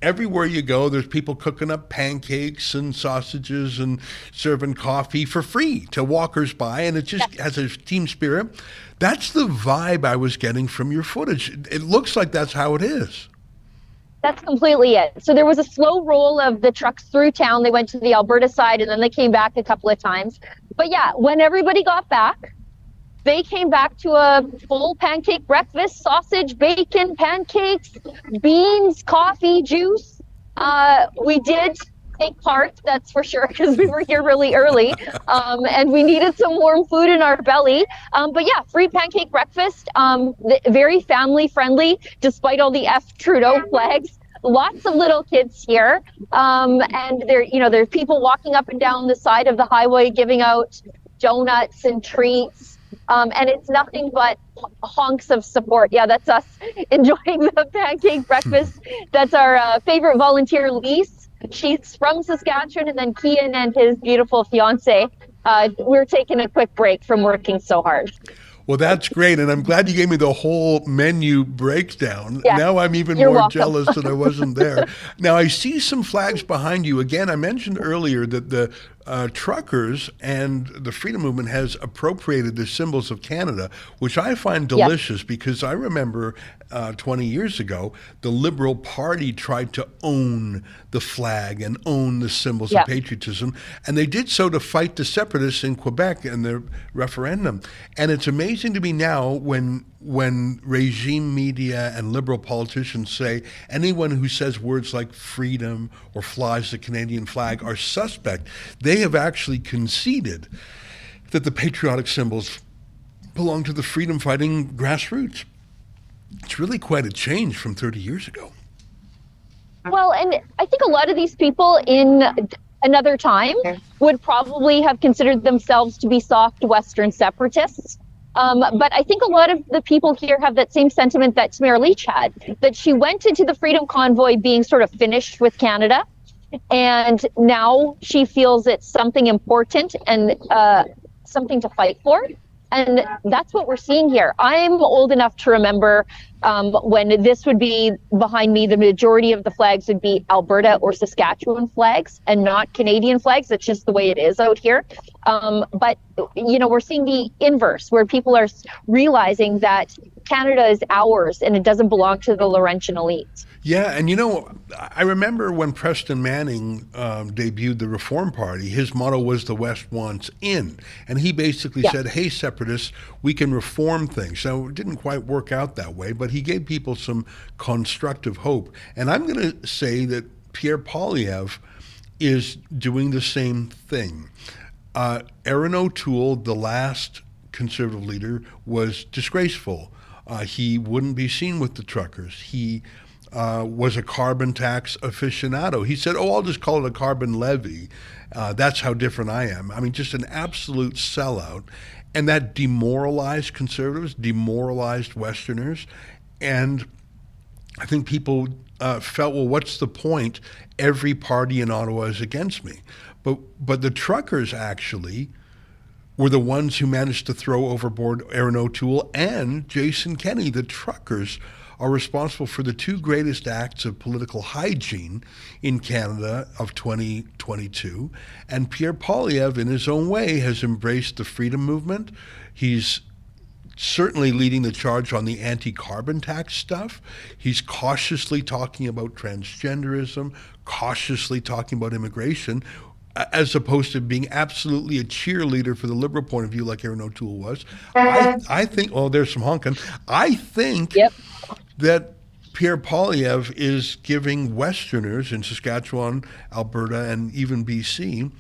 Everywhere you go, there's people cooking up pancakes and sausages and serving coffee for free to walkers by, and it just has a team spirit. That's the vibe I was getting from your footage. It looks like that's how it is. That's completely it. So there was a slow roll of the trucks through town. They went to the Alberta side, and then they came back a couple of times. But yeah, when everybody got back, they came back to a full pancake breakfast, sausage, bacon, pancakes, beans, coffee, juice. We did take part, that's for sure, because we were here really early, and we needed some warm food in our belly. But yeah, free pancake breakfast, very family friendly, despite all the Trudeau flags. Lots of little kids here, and there's people walking up and down the side of the highway giving out donuts and treats. And it's nothing but honks of support. Yeah, that's us enjoying the pancake breakfast. That's our favorite volunteer, Lise. She's from Saskatchewan, and then Kian and his beautiful fiance. We're taking a quick break from working so hard. Well, that's great, and I'm glad you gave me the whole menu breakdown. Yeah, now I'm even you're more welcome. jealous that I wasn't there. Now, I see some flags behind you. Again, I mentioned earlier that the truckers and the freedom movement has appropriated the symbols of Canada, which I find delicious because I remember 20 years ago, the Liberal Party tried to own the flag and own the symbols of patriotism, and they did so to fight the separatists in Quebec in the referendum. And it's amazing to me now when regime media and Liberal politicians say anyone who says words like freedom or flies the Canadian flag are suspect. They have actually conceded that the patriotic symbols belong to the freedom-fighting grassroots. It's really quite a change from 30 years ago. Well, and I think a lot of these people in another time would probably have considered themselves to be soft Western separatists. But I think a lot of the people here have that same sentiment that Tamara Leach had, that she went into the Freedom Convoy being sort of finished with Canada, and now she feels it's something important and something to fight for. And that's what we're seeing here. I'm old enough to remember when this would be behind me, the majority of the flags would be Alberta or Saskatchewan flags and not Canadian flags. That's just the way it is out here. But, we're seeing the inverse, where people are realizing that Canada is ours and it doesn't belong to the Laurentian elite. Yeah, and I remember when Preston Manning debuted the Reform Party, his motto was "The West wants in," and he basically said, "Hey, separatists, we can reform things." So it didn't quite work out that way, but he gave people some constructive hope. And I'm going to say that Pierre Poilievre is doing the same thing. Erin O'Toole, the last Conservative leader, was disgraceful. He wouldn't be seen with the truckers. He was a carbon tax aficionado. He said, I'll just call it a carbon levy. That's how different I am. I mean, just an absolute sellout. And that demoralized conservatives, demoralized Westerners. And I think people felt, well, what's the point? Every party in Ottawa is against me. But the truckers actually were the ones who managed to throw overboard Aaron O'Toole and Jason Kenney. The truckers are responsible for the two greatest acts of political hygiene in Canada of 2022. And Pierre Poilievre, in his own way, has embraced the freedom movement. He's certainly leading the charge on the anti-carbon tax stuff. He's cautiously talking about transgenderism, cautiously talking about immigration, as opposed to being absolutely a cheerleader for the Liberal point of view like Aaron O'Toole was. I think, oh, there's some honking. I think that Pierre Poilievre is giving Westerners in Saskatchewan, Alberta, and even BC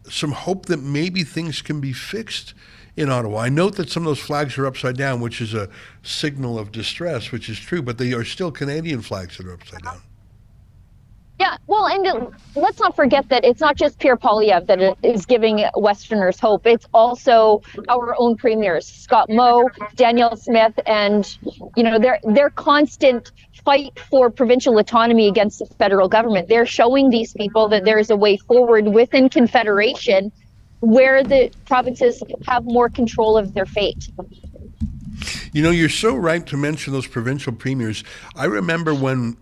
some hope that maybe things can be fixed in Ottawa. I note that some of those flags are upside down, which is a signal of distress, which is true, but they are still Canadian flags that are upside down. Yeah, well, and let's not forget that it's not just Pierre Poilievre that is giving Westerners hope. It's also our own premiers, Scott Moe, Danielle Smith, and their constant fight for provincial autonomy against the federal government. They're showing these people that there is a way forward within Confederation where the provinces have more control of their fate. You're so right to mention those provincial premiers. I remember when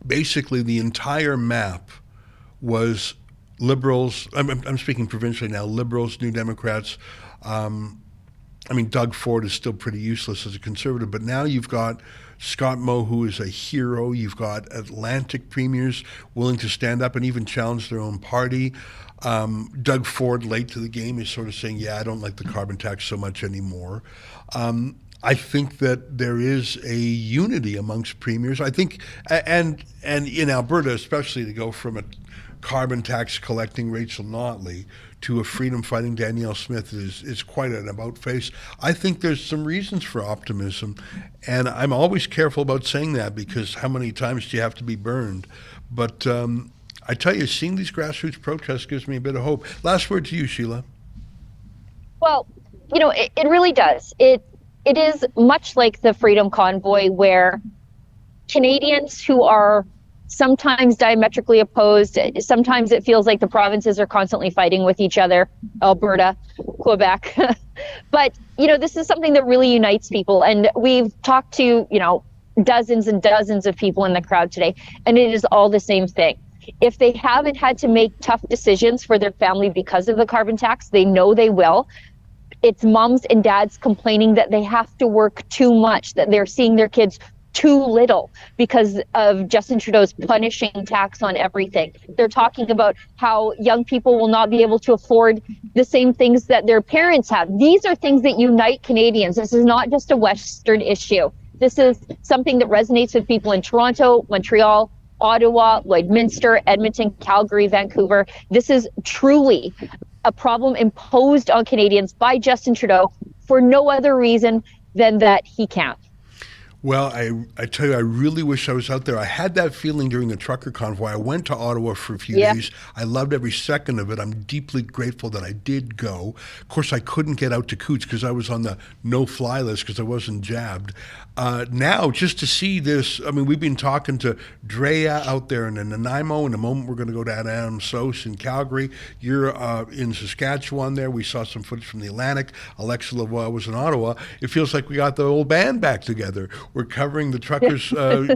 basically the entire map was Liberals, I'm speaking provincially now, Liberals, New Democrats. Doug Ford is still pretty useless as a Conservative, but now you've got Scott Moe, who is a hero. You've got Atlantic premiers willing to stand up and even challenge their own party. Doug Ford, late to the game, is sort of saying, I don't like the carbon tax so much anymore. I think that there is a unity amongst premiers. I think, and in Alberta especially, to go from a carbon tax collecting Rachel Notley to a freedom fighting Danielle Smith is quite an about face. I think there's some reasons for optimism, and I'm always careful about saying that because how many times do you have to be burned? But I tell you, seeing these grassroots protests gives me a bit of hope. Last word to you, Sheila. Well, it really does. It is much like the Freedom Convoy, where Canadians who are sometimes diametrically opposed, sometimes it feels like the provinces are constantly fighting with each other, Alberta, Quebec. But, this is something that really unites people. And we've talked to, dozens and dozens of people in the crowd today, and it is all the same thing. If they haven't had to make tough decisions for their family because of the carbon tax, they know they will. It's moms and dads complaining that they have to work too much, that they're seeing their kids too little because of Justin Trudeau's punishing tax on everything. They're talking about how young people will not be able to afford the same things that their parents have. These are things that unite Canadians. This is not just a Western issue. This is something that resonates with people in Toronto, Montreal, Ottawa, Lloydminster, Edmonton, Calgary, Vancouver. This is truly a problem imposed on Canadians by Justin Trudeau for no other reason than that he can't. Well, I tell you, I really wish I was out there. I had that feeling during the trucker convoy. I went to Ottawa for a few days. I loved every second of it. I'm deeply grateful that I did go. Of course, I couldn't get out to Coots because I was on the no-fly list because I wasn't jabbed. Now, just to see this, we've been talking to Drea out there in Nanaimo. In a moment, we're going to go to Adam Sos in Calgary. You're in Saskatchewan there. We saw some footage from the Atlantic. Alexa Lavoie was in Ottawa. It feels like we got the old band back together. We're covering the truckers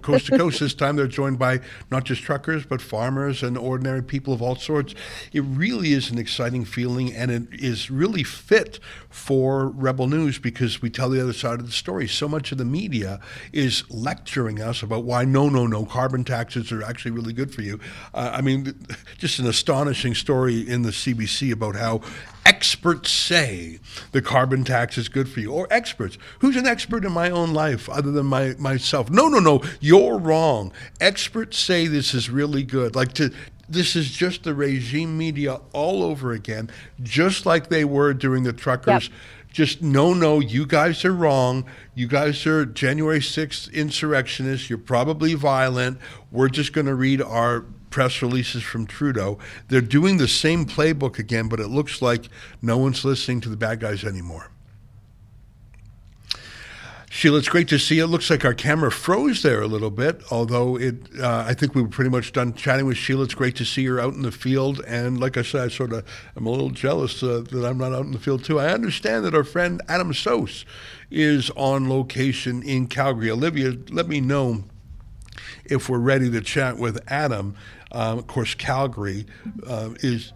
coast to coast. This time they're joined by not just truckers, but farmers and ordinary people of all sorts. It really is an exciting feeling, and it is really fit for Rebel News because we tell the other side of the story. So much of the media is lecturing us about why no, carbon taxes are actually really good for you. Just an astonishing story in the CBC about how experts say the carbon tax is good for you. Or experts. Who's an expert in my own life other than myself? No, you're wrong. Experts say this is really good. This is just the regime media all over again, just like they were during the truckers. Yep. Just no, you guys are wrong. You guys are January 6th insurrectionists. You're probably violent. We're just going to read our press releases from Trudeau. They're doing the same playbook again, but it looks like no one's listening to the bad guys anymore. Sheila, it's great to see you. It looks like our camera froze there a little bit, although I think we were pretty much done chatting with Sheila. It's great to see her out in the field. And like I said, I'm a little jealous that I'm not out in the field too. I understand that our friend Adam Sos is on location in Calgary. Olivia, let me know if we're ready to chat with Adam. Of course, Calgary is...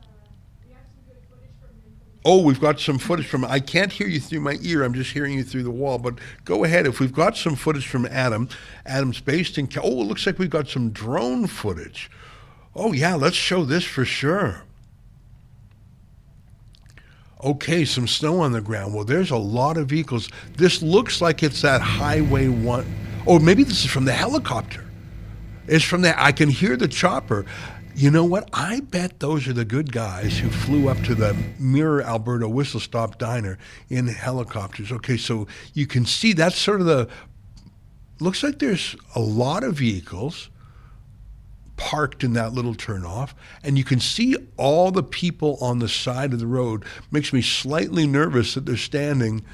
Oh, we've got some footage from... I can't hear you through my ear. I'm just hearing you through the wall. But go ahead. If we've got some footage from Adam, Adam's based in... Oh, it looks like we've got some drone footage. Oh, yeah, let's show this for sure. Okay, some snow on the ground. Well, there's a lot of vehicles. This looks like it's that Highway 1. Oh, maybe this is from the helicopter. It's from there. I can hear the chopper. You know what? I bet those are the good guys who flew up to the Mirror, Alberta Whistle Stop Diner in helicopters. Okay, so you can see that's sort of the... Looks like there's a lot of vehicles parked in that little turnoff, and you can see all the people on the side of the road. Makes me slightly nervous that they're standing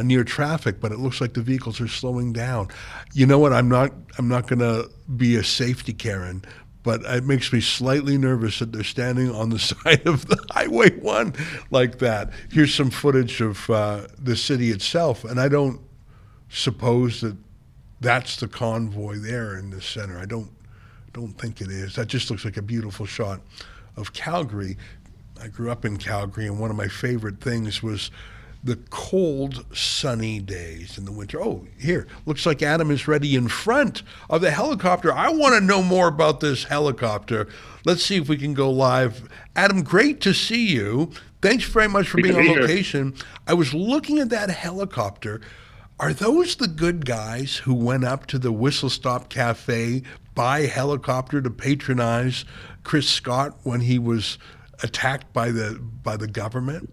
near traffic, but it looks like the vehicles are slowing down. You know what? I'm not going to be a safety Karen, but it makes me slightly nervous that they're standing on the side of the Highway 1 like that. Here's some footage of the city itself, and I don't suppose that that's the convoy there in the center. I don't think it is. That just looks like a beautiful shot of Calgary. I grew up in Calgary, and one of my favorite things was the cold, sunny days in the winter. Oh, here, looks like Adam is ready in front of the helicopter. I want to know more about this helicopter. Let's see if we can go live. Adam, great to see you. Thanks very much for being on location. I was looking at that helicopter. Are those the good guys who went up to the Whistle Stop Cafe by helicopter to patronize Chris Scott when he was attacked by the government?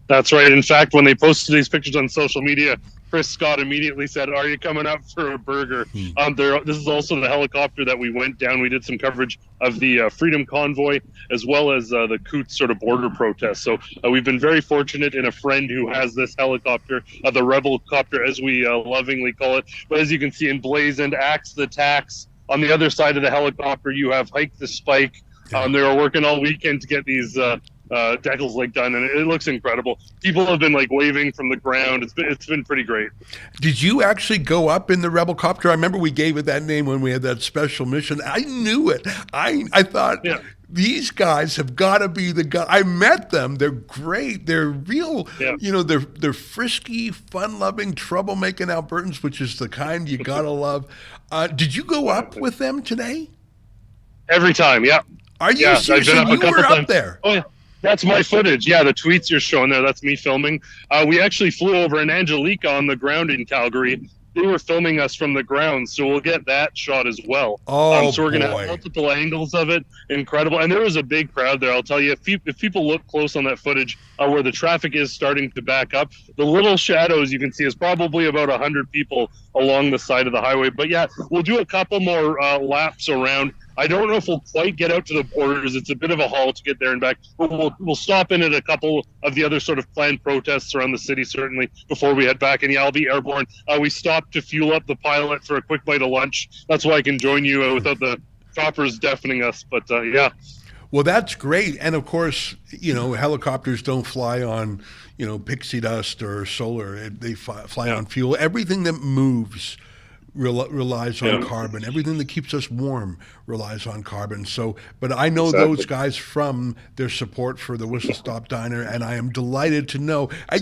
That's right. In fact, when they posted these pictures on social media, Chris Scott immediately said, "Are you coming up for a burger?" This is also the helicopter that we went down. We did some coverage of the Freedom Convoy as well as the Coutts sort of border protest. So we've been very fortunate in a friend who has this helicopter, the Rebel Copter, as we lovingly call it. But as you can see, emblazoned, Axe the Tax. On the other side of the helicopter, you have Hike the Spike. They were working all weekend to get these decals done, and it looks incredible. People have been waving from the ground. It's been pretty great. Did you actually go up in the Rebel Copter? I remember we gave it that name when we had that special mission. I knew it. I thought these guys have got to be the guys. I met them. They're great. They're real. Yeah. You know, they're frisky, fun-loving, troublemaking Albertans, which is the kind you gotta love. Did you go up with them today? Every time, yeah. Are you serious? You were up there? Oh yeah. That's my footage. Yeah, the tweets you're showing there, that's me filming. We actually flew over in Angelica on the ground in Calgary. They were filming us from the ground, so we'll get that shot as well. Oh, so we're going to have multiple angles of it. Incredible. And there was a big crowd there, I'll tell you. If people look close on that footage where the traffic is starting to back up, the little shadows you can see is probably about 100 people along the side of the highway. But yeah, we'll do a couple more laps around. I don't know if we'll quite get out to the borders. It's a bit of a haul to get there and back. But we'll stop in at a couple of the other sort of planned protests around the city, certainly, before we head back. And yeah, I'll be airborne. We stopped to fuel up the pilot for a quick bite of lunch. That's why I can join you without the choppers deafening us. But yeah. Well, that's great. And of course, you know, helicopters don't fly on, you know, pixie dust or solar. They fly on fuel. Everything that moves relies on carbon. Everything that keeps us warm relies on carbon. So, but I know those guys from their support for the Whistle Stop Diner, and I am delighted to know. I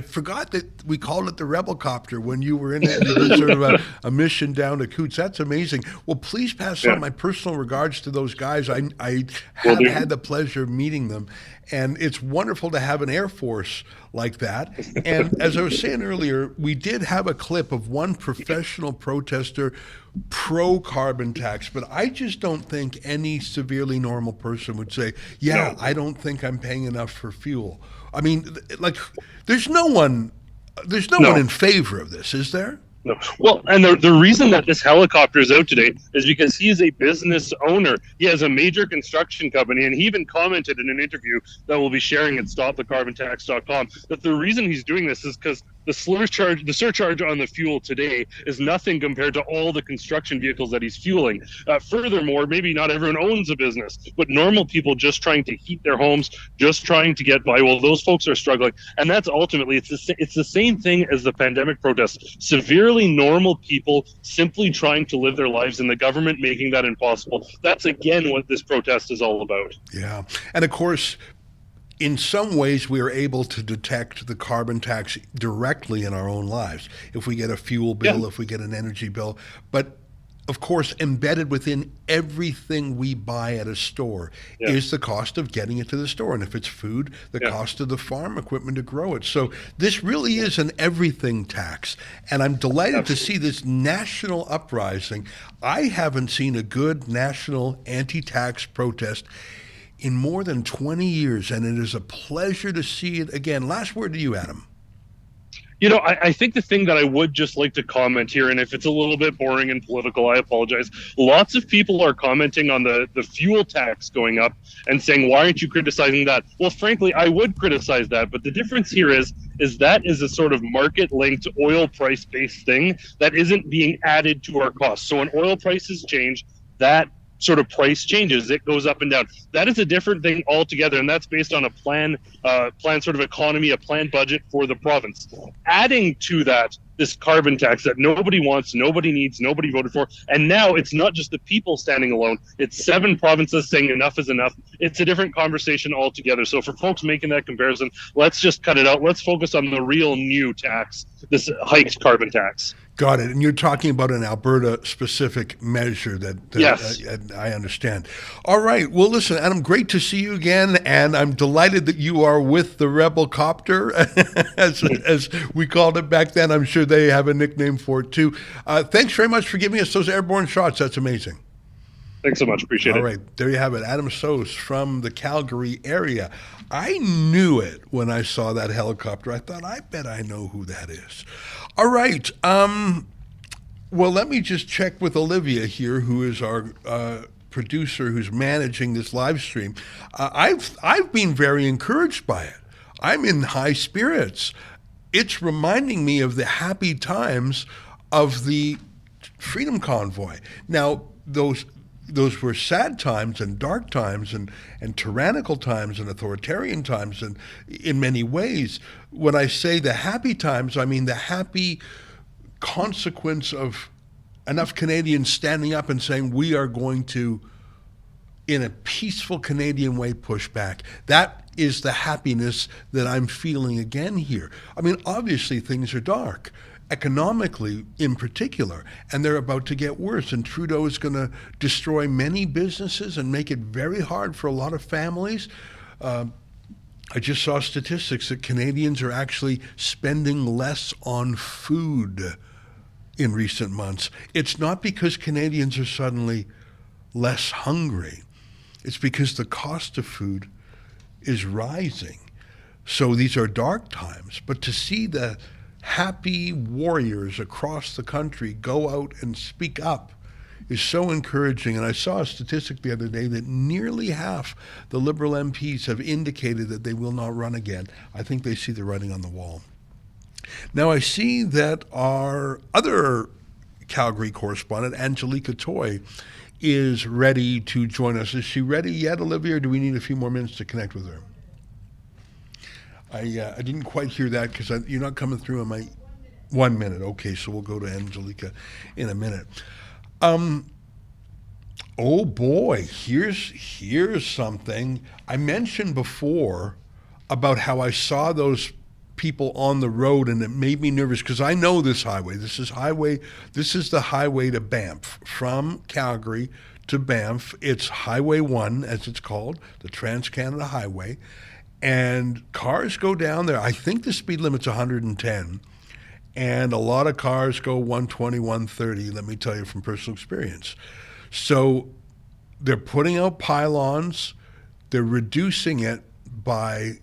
forgot that we called it the Rebel Copter when you were in it. And you did sort of a mission down to Coutts. That's amazing. Well, please pass on my personal regards to those guys. I have had the pleasure of meeting them, and it's wonderful to have an Air Force like that. And as I was saying earlier, we did have a clip of one professional protester pro-carbon tax, but I just don't think any severely normal person would say, I don't think I'm paying enough for fuel. I mean, there's no one in favor of this, is there? No. Well, and the reason that this helicopter is out today is because he is a business owner. He has a major construction company, and he even commented in an interview that we'll be sharing at stopthecarbontax.com that the reason he's doing this is because the surcharge on the fuel today is nothing compared to all the construction vehicles that he's fueling. Furthermore, maybe not everyone owns a business, but normal people just trying to heat their homes, just trying to get by, well, those folks are struggling. And that's ultimately, it's the same thing as the pandemic protests. Severely normal people simply trying to live their lives and the government making that impossible. That's, again, what this protest is all about. Yeah. And of course, in some ways, we are able to detect the carbon tax directly in our own lives. If we get a fuel bill, if we get an energy bill. But of course, embedded within everything we buy at a store is the cost of getting it to the store. And if it's food, the cost of the farm equipment to grow it. So this really is an everything tax. And I'm delighted to see this national uprising. I haven't seen a good national anti-tax protest in more than 20 years, and it is a pleasure to see it again. Last word to you, Adam. You know, I think the thing that I would just like to comment here, and if it's a little bit boring and political, I apologize. Lots of people are commenting on the fuel tax going up and saying, why aren't you criticizing that? Well, frankly, I would criticize that, but the difference here is that is a sort of market-linked, oil price-based thing that isn't being added to our costs. So when oil prices change, that sort of price changes, it goes up and down. That is a different thing altogether, and that's based on a plan sort of economy, a planned budget for the province. Adding to that this carbon tax that nobody wants, nobody needs, nobody voted for, and now it's not just the people standing alone, it's 7 provinces saying enough is enough. It's a different conversation altogether. So for folks making that comparison, let's just cut it out. Let's focus on the real new tax, this hiked carbon tax. Got it. And you're talking about an Alberta-specific measure that yes. I understand. All right. Well, listen, Adam, great to see you again, and I'm delighted that you are with the Rebel Copter, as we called it back then. I'm sure they have a nickname for it, too. Thanks very much for giving us those airborne shots. That's amazing. Thanks so much. Appreciate it. All right. There you have it. Adam Soos from the Calgary area. I knew it when I saw that helicopter. I thought, I bet I know who that is. All right. Well, let me just check with Olivia here, who is our producer who's managing this live stream. I've been very encouraged by it. I'm in high spirits. It's reminding me of the happy times of the Freedom Convoy. Now, those were sad times and dark times and tyrannical times and authoritarian times, and in many ways. When I say the happy times, I mean the happy consequence of enough Canadians standing up and saying, we are going to, in a peaceful Canadian way, push back. That is the happiness that I'm feeling again here. I mean, obviously things are dark, economically in particular, and they're about to get worse. And Trudeau is going to destroy many businesses and make it very hard for a lot of families. I just saw statistics that Canadians are actually spending less on food in recent months. It's not because Canadians are suddenly less hungry. It's because the cost of food is rising. So these are dark times. But to see the happy warriors across the country go out and speak up is so encouraging. And I saw a statistic the other day that nearly half the Liberal MPs have indicated that they will not run again. I think they see the writing on the wall. Now I see that our other Calgary correspondent, Angelica Toy, is ready to join us. Is she ready yet, Olivia, or do we need a few more minutes to connect with her? I didn't quite hear that because you're not coming through on my 1 minute. Okay, so we'll go to Angelica in a minute. Oh boy, here's something. I mentioned before about how I saw those people on the road and it made me nervous because I know this highway. This is the highway to Banff, from Calgary to Banff. It's Highway 1, as it's called, the Trans-Canada Highway. And cars go down there. I think the speed limit's 110. And a lot of cars go 120, 130, let me tell you from personal experience. So they're putting out pylons. They're reducing it by,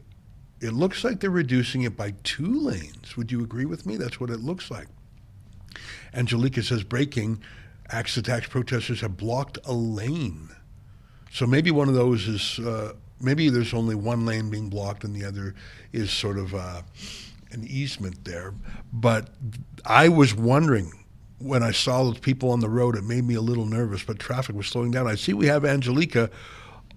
it looks like they're reducing it by 2 lanes. Would you agree with me? That's what it looks like. Angelica says, breaking, Axe the Tax protesters have blocked a lane. So maybe one of those is, maybe there's only one lane being blocked and the other is sort of an easement there. But I was wondering when I saw those people on the road, it made me a little nervous, but traffic was slowing down. I see we have Angelica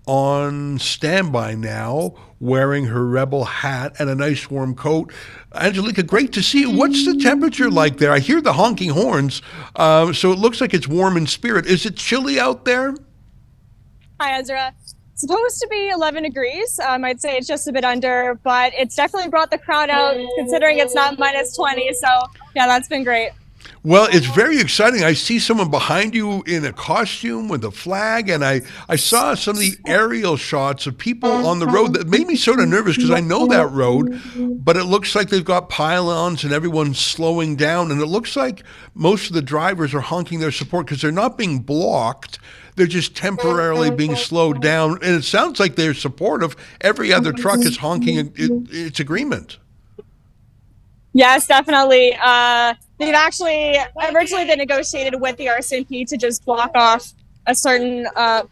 on standby now, wearing her rebel hat and a nice warm coat. Angelica, great to see you. What's the temperature like there? I hear the honking horns, so it looks like it's warm in spirit. Is it chilly out there? Hi, Ezra. Supposed to be 11 degrees. I'd say it's just a bit under, but it's definitely brought the crowd out considering it's not minus 20. So yeah, that's been great. Well, it's very exciting. I see someone behind you in a costume with a flag, and I saw some of the aerial shots of people on the road that made me sort of nervous because I know that road, but it looks like they've got pylons and everyone's slowing down, and it looks like most of the drivers are honking their support because they're not being blocked. They're just temporarily being slowed down, and it sounds like they're supportive. Every other truck is honking its agreement. Yes, definitely. They've actually, originally they negotiated with the RCMP to just block off a certain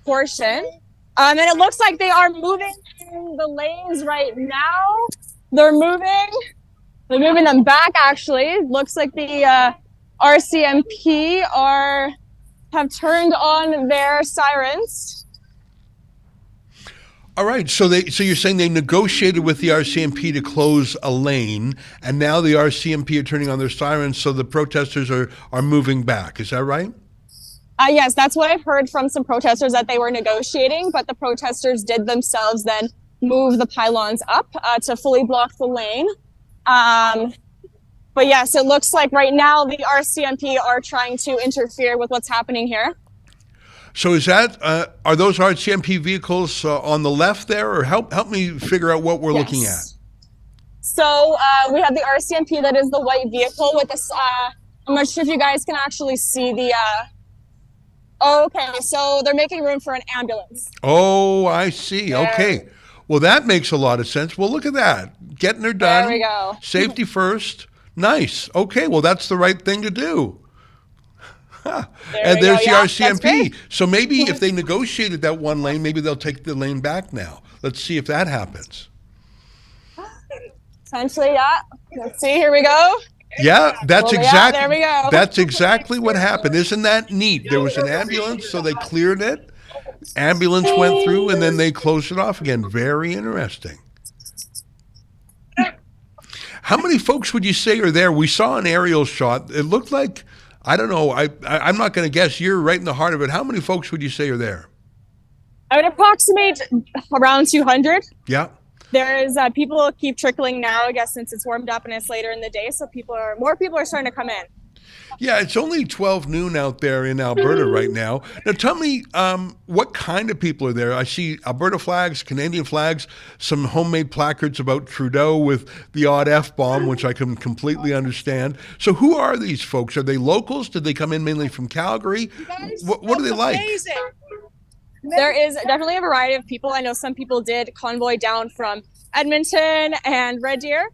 portion. And it looks like they are moving in the lanes right now. They're moving them back actually. It looks like the RCMP have turned on their sirens. All right, so you're saying they negotiated with the RCMP to close a lane, and now the RCMP are turning on their sirens, so the protesters are moving back. Is that right? Yes, that's what I've heard from some protesters, that they were negotiating, but the protesters did themselves then move the pylons up to fully block the lane. But yes, it looks like right now the RCMP are trying to interfere with what's happening here. So is that, are those RCMP vehicles on the left there, or help me figure out what we're looking at? So we have the RCMP, that is the white vehicle with this, I'm not sure if you guys can actually see the, okay, so they're making room for an ambulance. Oh, I see. Okay. Well, that makes a lot of sense. Well, look at that. Getting her done. There we go. Safety first. Nice. Okay, well, that's the right thing to do. And there's the RCMP. So maybe if they negotiated that one lane, maybe they'll take the lane back now. Let's see if that happens. Essentially, yeah. Let's see. Here we go. Yeah, that's exactly. There we go. That's exactly what happened. Isn't that neat? There was an ambulance, so they cleared it. Ambulance went through, and then they closed it off again. Very interesting. How many folks would you say are there? We saw an aerial shot. It looked like, I don't know, I'm not going to guess. You're right in the heart of it. How many folks would you say are there? I would approximate around 200. Yeah. There's people keep trickling now, I guess, since it's warmed up and it's later in the day. So more people are starting to come in. Yeah, it's only 12 noon out there in Alberta right now. Now, tell me what kind of people are there? I see Alberta flags, Canadian flags, some homemade placards about Trudeau with the odd F-bomb, which I can completely understand. So who are these folks? Are they locals? Did they come in mainly from Calgary? What are they like? Amazing. There is definitely a variety of people. I know some people did convoy down from Edmonton and Red Deer.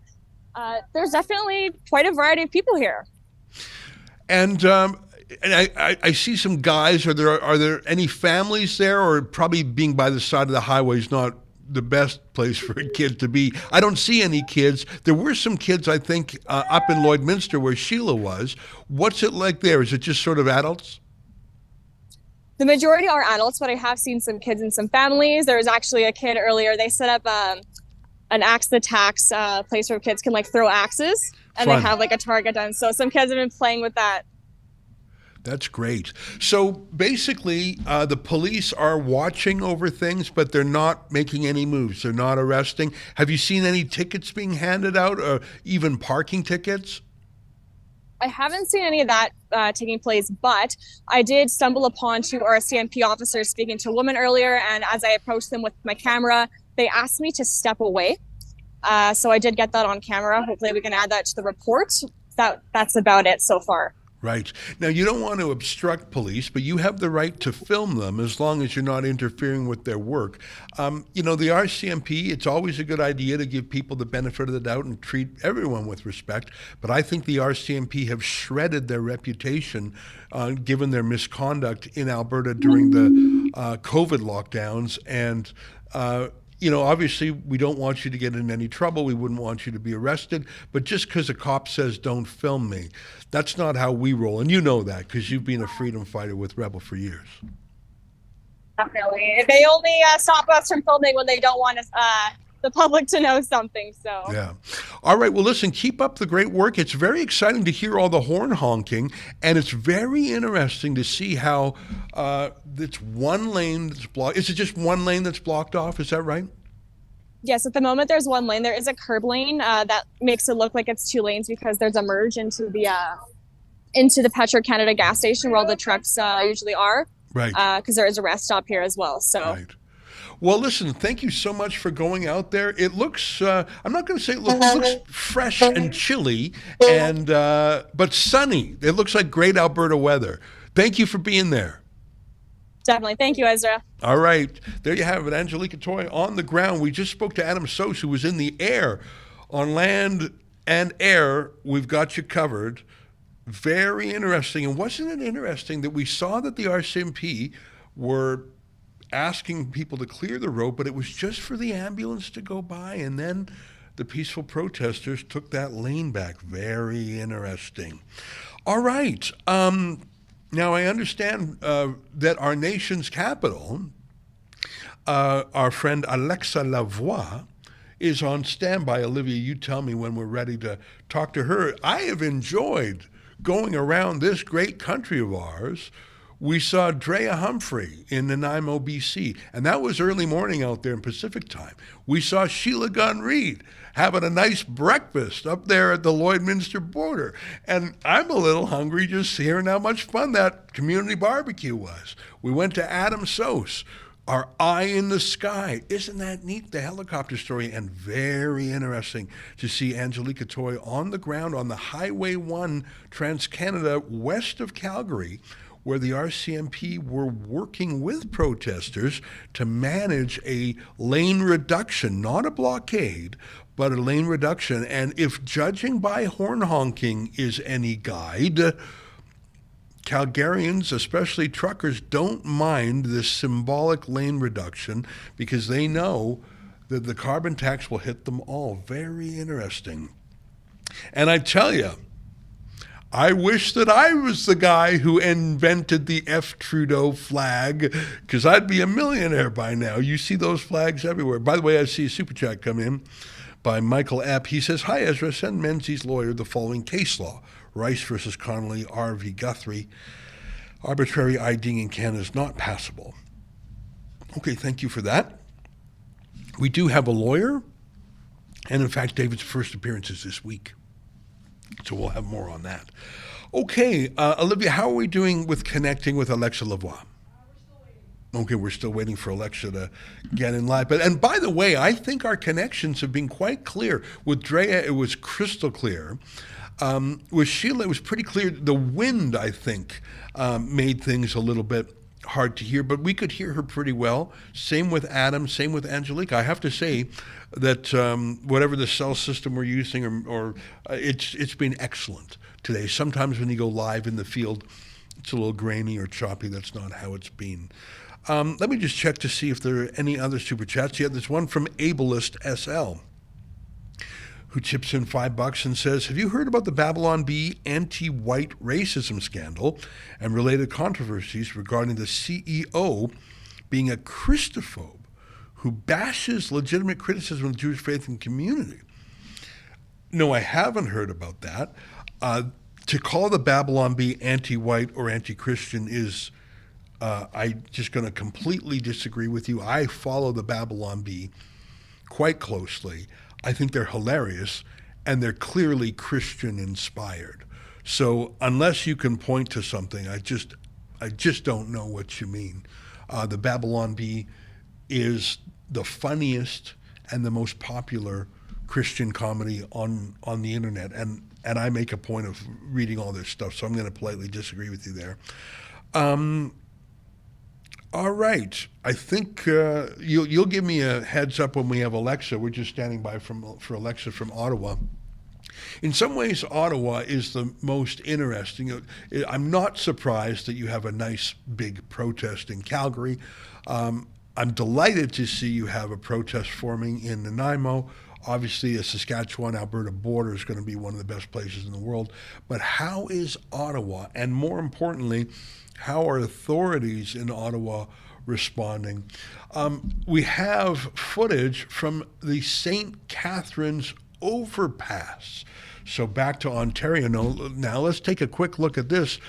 There's definitely quite a variety of people here. And I see some guys. Are there any families there, or probably being by the side of the highway is not the best place for a kid to be? I don't see any kids. There were some kids, I think, up in Lloydminster where Sheila was. What's it like there? Is it just sort of adults? The majority are adults, but I have seen some kids and some families. There was actually a kid earlier. They set up an axe the tax place where kids can like throw axes. And Fun. They have like a target done. So some kids have been playing with that. That's great. So basically, the police are watching over things, but they're not making any moves. They're not arresting. Have you seen any tickets being handed out, or even parking tickets? I haven't seen any of that taking place, but I did stumble upon two RCMP officers speaking to a woman earlier. And as I approached them with my camera, they asked me to step away. So I did get that on camera. Hopefully we can add that to the report. That's about it so far. Right. Now, you don't want to obstruct police, but you have the right to film them as long as you're not interfering with their work. You know, the RCMP, it's always a good idea to give people the benefit of the doubt and treat everyone with respect. But I think the RCMP have shredded their reputation given their misconduct in Alberta during the COVID lockdowns. And obviously we don't want you to get in any trouble. We wouldn't want you to be arrested. But just because a cop says don't film me, that's not how we roll. And you know that because you've been a freedom fighter with Rebel for years. Definitely. They only stop us from filming when they don't want us, the public to know something. So yeah. All right. Well, listen, keep up the great work. It's very exciting to hear all the horn honking, and it's very interesting to see how it's one lane that's blocked. Is it just one lane that's blocked off? Is that right? yes, at the moment there's one lane. There is a curb lane that makes it look like it's two lanes because there's a merge into the Petro-Canada gas station where all the trucks usually are. Right. Because there is a rest stop here as well. So. Right. Well, listen, thank you so much for going out there. It looks, I'm not going to say it looks fresh and chilly, but sunny. It looks like great Alberta weather. Thank you for being there. Definitely. Thank you, Ezra. All right. There you have it. Angelica Toy on the ground. We just spoke to Adam Sos, who was in the air. On land and air, we've got you covered. Very interesting. And wasn't it interesting that we saw that the RCMP were asking people to clear the road, but it was just for the ambulance to go by, and then the peaceful protesters took that lane back. Very interesting. All right. Now, I understand that our nation's capital, our friend Alexa Lavoie, is on standby. Olivia, you tell me when we're ready to talk to her. I have enjoyed going around this great country of ours. We saw Drea Humphrey in Nanaimo, BC, and that was early morning out there in Pacific time. We saw Sheila Gunn Reid having a nice breakfast up there at the Lloydminster border. And I'm a little hungry just hearing how much fun that community barbecue was. We went to Adam Sos, our eye in the sky. Isn't that neat, the helicopter story? And very interesting to see Angelica Toy on the ground on the Highway 1 Trans-Canada west of Calgary, where the RCMP were working with protesters to manage a lane reduction, not a blockade, but a lane reduction. And if judging by horn honking is any guide, Calgarians, especially truckers, don't mind this symbolic lane reduction because they know that the carbon tax will hit them all. Very interesting. And I tell you, I wish that I was the guy who invented the F. Trudeau flag, because I'd be a millionaire by now. You see those flags everywhere. By the way, I see a super chat come in by Michael Epp. He says, "Hi, Ezra. Send Menzies' lawyer the following case law. Rice versus Connolly, R.V. Guthrie. Arbitrary IDing in Canada is not passable." Okay, thank you for that. We do have a lawyer, and in fact, David's first appearance is this week. So we'll have more on that. Okay, Olivia, how are we doing with connecting with Alexa Lavoie? Okay, we're still waiting for Alexa to get in live. And by the way, I think our connections have been quite clear. With Drea, it was crystal clear. With Sheila, it was pretty clear. The wind, I think, made things a little bit hard to hear, but we could hear her pretty well. Same with Adam, same with Angelique. I have to say that whatever the cell system we're using, or it's been excellent today. Sometimes when you go live in the field, it's a little grainy or choppy. That's not how it's been. Let me just check to see if there are any other super chats. Yeah, there's one from Ableist SL, who chips in $5 and says, "Have you heard about the Babylon Bee anti-white racism scandal and related controversies regarding the CEO being a Christophobe who bashes legitimate criticism of the Jewish faith and community?" No, I haven't heard about that. To call the Babylon Bee anti-white or anti-Christian is, I'm just going to completely disagree with you. I follow the Babylon Bee quite closely. I think they're hilarious, and they're clearly Christian-inspired. So unless you can point to something, I just don't know what you mean. The Babylon Bee is the funniest and the most popular Christian comedy on the internet, and I make a point of reading all this stuff, so I'm going to politely disagree with you there. All right. I think you'll give me a heads up when we have Alexa. We're just standing by for Alexa from Ottawa. In some ways, Ottawa is the most interesting. I'm not surprised that you have a nice big protest in Calgary. I'm I'm delighted to see you have a protest forming in Nanaimo. Obviously, the Saskatchewan-Alberta border is going to be one of the best places in the world. But how is Ottawa, and more importantly, how are authorities in Ottawa responding? We have footage from the St. Catharines overpass. So back to Ontario now. Let's take a quick look at this.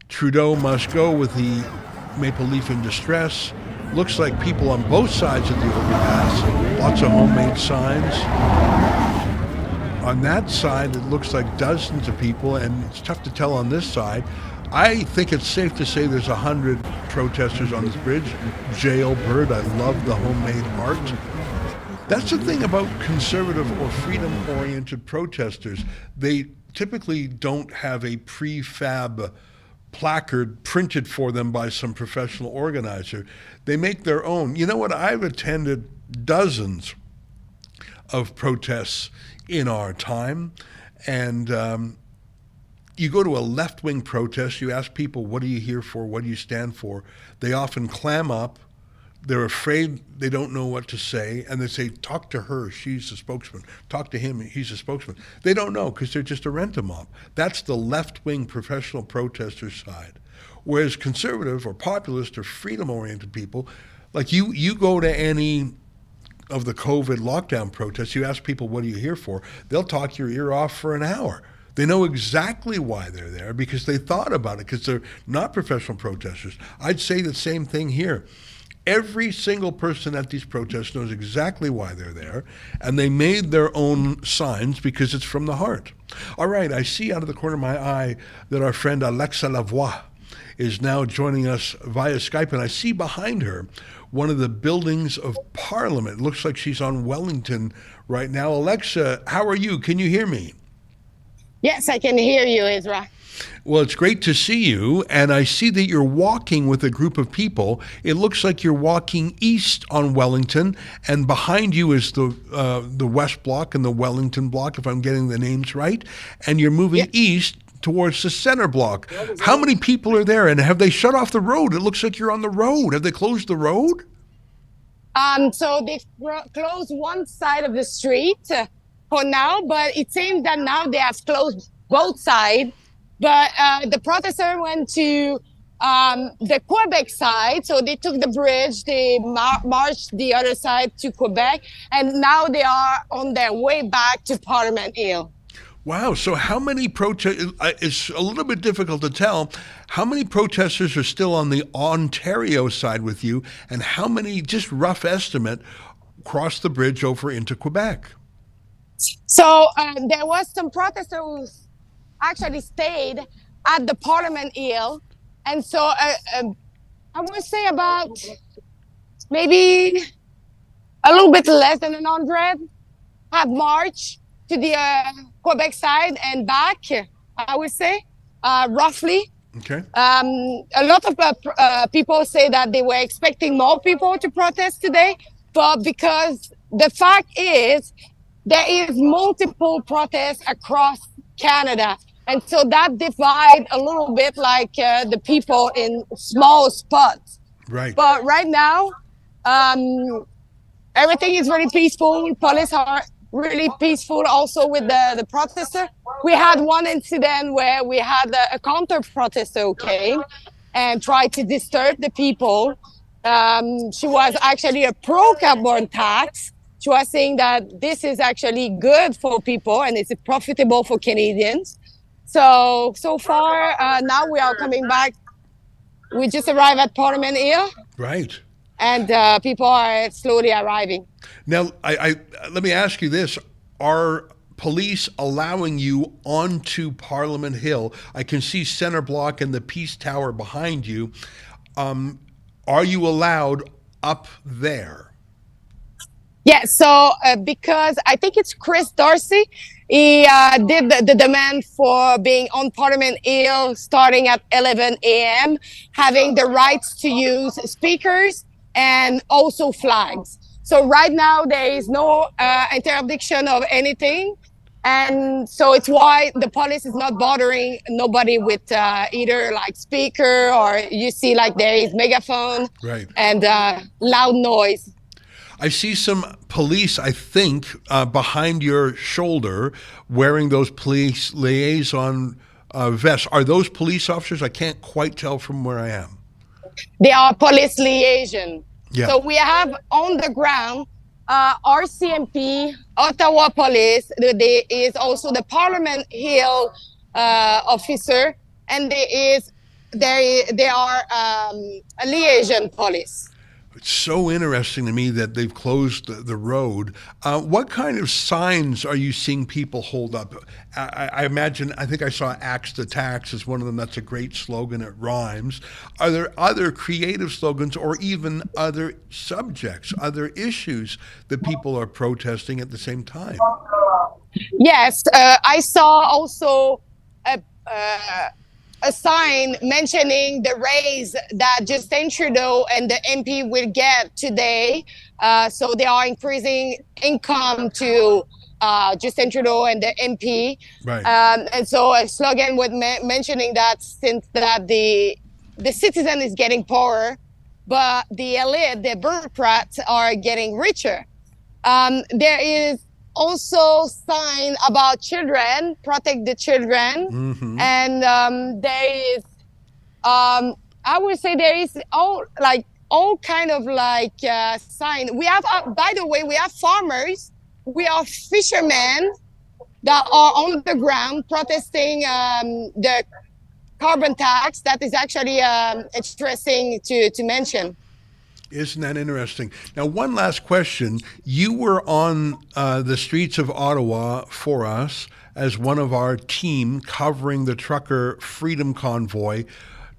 Trudeau must go with the Maple Leaf in distress. Looks like people on both sides of the overpass. Lots of homemade signs. On that side, it looks like dozens of people, and it's tough to tell on this side. I think it's safe to say there's 100 protesters on this bridge. Jailbird, I love the homemade art. That's the thing about conservative or freedom-oriented protesters. They typically don't have a prefab placard printed for them by some professional organizer. They make their own. You know what? I've attended dozens of protests in our time, and you go to a left-wing protest, you ask people, what are you here for? What do you stand for? They often clam up. They're afraid they don't know what to say, and they say, talk to her, she's a spokesman. Talk to him, he's a spokesman. They don't know because they're just a rent-a-mob. That's the left-wing professional protester side. Whereas conservative or populist or freedom-oriented people, like you go to any of the COVID lockdown protests, you ask people, what are you here for? They'll talk your ear off for an hour. They know exactly why they're there because they thought about it, because they're not professional protesters. I'd say the same thing here. Every single person at these protests knows exactly why they're there, and they made their own signs because it's from the heart. All right, I see out of the corner of my eye that our friend Alexa Lavoie is now joining us via Skype, and I see behind her one of the buildings of Parliament. It looks like she's on Wellington right now. Alexa, how are you? Can you hear me? Yes, I can hear you, Ezra. Well, it's great to see you, and I see that you're walking with a group of people. It looks like you're walking east on Wellington, and behind you is the West Block and the Wellington Block, if I'm getting the names right, and you're moving east towards the Center Block. How many people are there, and have they shut off the road? It looks like you're on the road. Have they closed the road? So they closed one side of the street for now, but it seems that now they have closed both sides. But the protesters went to the Quebec side, so they took the bridge, they marched the other side to Quebec, and now they are on their way back to Parliament Hill. Wow, so how many protesters, it's a little bit difficult to tell, how many protesters are still on the Ontario side with you, and how many, just rough estimate, crossed the bridge over into Quebec? So there was some protesters actually stayed at the Parliament Hill, and so I would say about maybe a little bit less than 100 have marched to the Quebec side and back, I would say, roughly. Okay. A lot of people say that they were expecting more people to protest today, but because the fact is there is multiple protests across Canada. And so that divide a little bit like the people in small spots. Right. But right now, everything is really peaceful. Police are really peaceful also with the protester. We had one incident where we had a counter protester who came and tried to disturb the people. She was actually a pro-carbon tax. She was saying that this is actually good for people and it's profitable for Canadians. So far, now we are coming back. We just arrived at Parliament Hill. Right. And people are slowly arriving. Now, I let me ask you this. Are police allowing you onto Parliament Hill? I can see Center Block and the Peace Tower behind you. Are you allowed up there? Yeah, so because I think it's Chris Darcy, he did the demand for being on Parliament Hill starting at 11 a.m., having the rights to use speakers and also flags. So right now there is no interdiction of anything. And so it's why the police is not bothering nobody with either like speaker, or you see like there is megaphone Right. and loud noise. I see some police, I think, behind your shoulder wearing those police liaison vests. Are those police officers? I can't quite tell from where I am. They are police liaison. Yeah. So we have on the ground RCMP, Ottawa Police. There is also the Parliament Hill officer, and they are a liaison police. It's so interesting to me that they've closed the road. What kind of signs are you seeing people hold up? I imagine, I think I saw Axe the Tax as one of them. That's a great slogan. It rhymes. Are there other creative slogans or even other subjects, other issues that people are protesting at the same time? Yes, I saw also a sign mentioning the raise that Justin Trudeau and the MP will get today. So they are increasing income to Justin Trudeau and the MP. Right. And so a slogan was mentioning that since that the citizen is getting poorer, but the elite, the bureaucrats are getting richer. There is also sign about children, protect the children, and there is, I would say there is all kind of like sign. We have, by the way, we have farmers, we have fishermen that are on the ground protesting the carbon tax. That is actually interesting to mention. Isn't that interesting? Now, one last question. You were on the streets of Ottawa for us as one of our team covering the trucker freedom convoy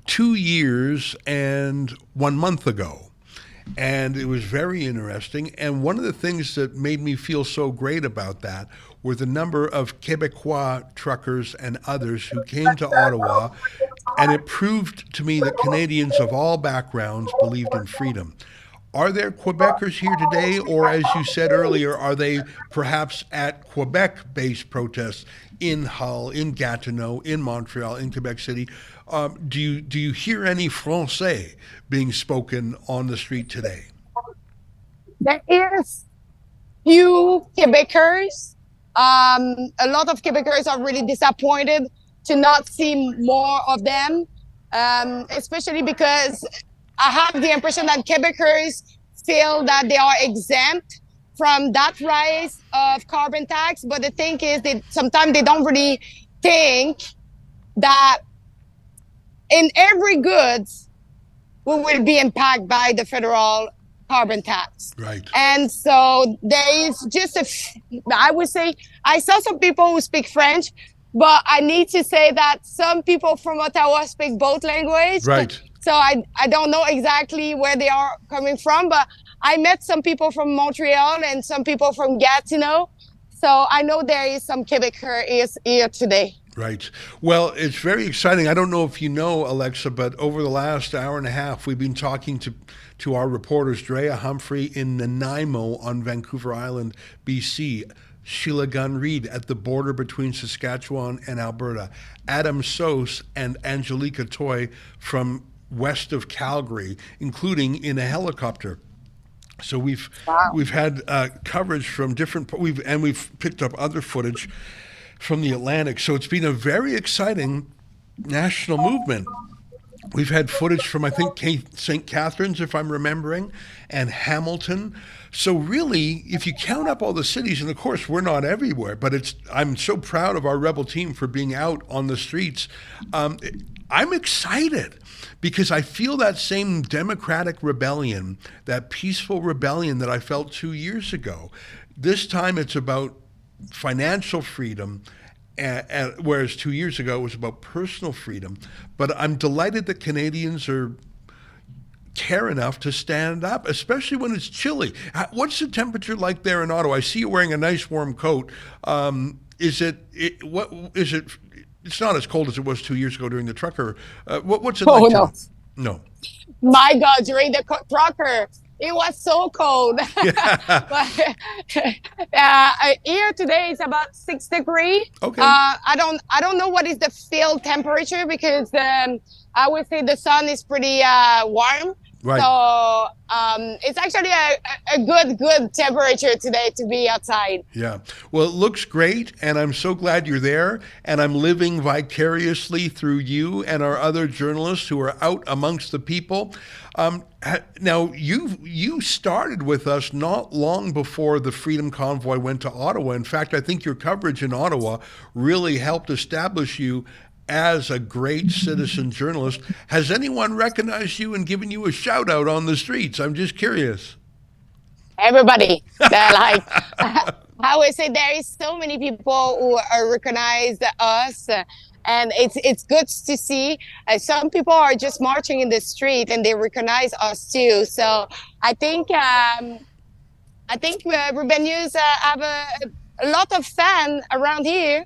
2 years and 1 month ago. And it was very interesting. And one of the things that made me feel so great about that were the number of Quebecois truckers and others who came to Ottawa. And it proved to me that Canadians of all backgrounds believed in freedom. Are there Quebecers here today, or as you said earlier, are they perhaps at Quebec-based protests in Hull, in Gatineau, in Montreal, in Quebec City? Do you hear any Francais being spoken on the street today? There is few Quebecers. A lot of Quebecers are really disappointed to not see more of them, especially because I have the impression that Quebecers feel that they are exempt from that rise of carbon tax. But the thing is that sometimes they don't really think that in every goods we will be impacted by the federal carbon tax. Right. And so there is just I would say, I saw some people who speak French, but I need to say that some people from Ottawa speak both languages. Right. So I don't know exactly where they are coming from, but I met some people from Montreal and some people from Gatineau. So I know there is some Quebecers here today. Right. Well, it's very exciting. I don't know if you know, Alexa, but over the last hour and a half, we've been talking to our reporters, Drea Humphrey in Nanaimo on Vancouver Island, BC, Sheila Gunn-Reid at the border between Saskatchewan and Alberta, Adam Sos and Angelica Toy from west of Calgary, including in a helicopter. So we've had coverage from different, we've picked up other footage from the Atlantic. So it's been a very exciting national movement. We've had footage from, I think, St. Catharines, if I'm remembering, and Hamilton. So really, if you count up all the cities, and of course we're not everywhere, but I'm so proud of our Rebel team for being out on the streets. I'm excited because I feel that same democratic rebellion, that peaceful rebellion that I felt 2 years ago. This time it's about financial freedom, whereas 2 years ago it was about personal freedom. But I'm delighted that Canadians care enough to stand up, especially when it's chilly. What's the temperature like there in Ottawa? I see you wearing a nice warm coat. It's not as cold as it was 2 years ago during the trucker. What's it like? No. No. My God, during the trucker, It was so cold. But here today it's about 6 degrees. Okay. I don't know what is the field temperature because I would say the sun is pretty warm. Right. So it's actually a good temperature today to be outside. Yeah. Well, it looks great, and I'm so glad you're there, and I'm living vicariously through you and our other journalists who are out amongst the people. Now, you started with us not long before the Freedom Convoy went to Ottawa. In fact, I think your coverage in Ottawa really helped establish you as a great citizen journalist. Has anyone recognized you and given you a shout out on the streets? I'm just curious. Everybody, they're like, I would say there is so many people who recognize us, and it's good to see. Some people are just marching in the street and they recognize us too. So I think Ruben News have a lot of fans around here.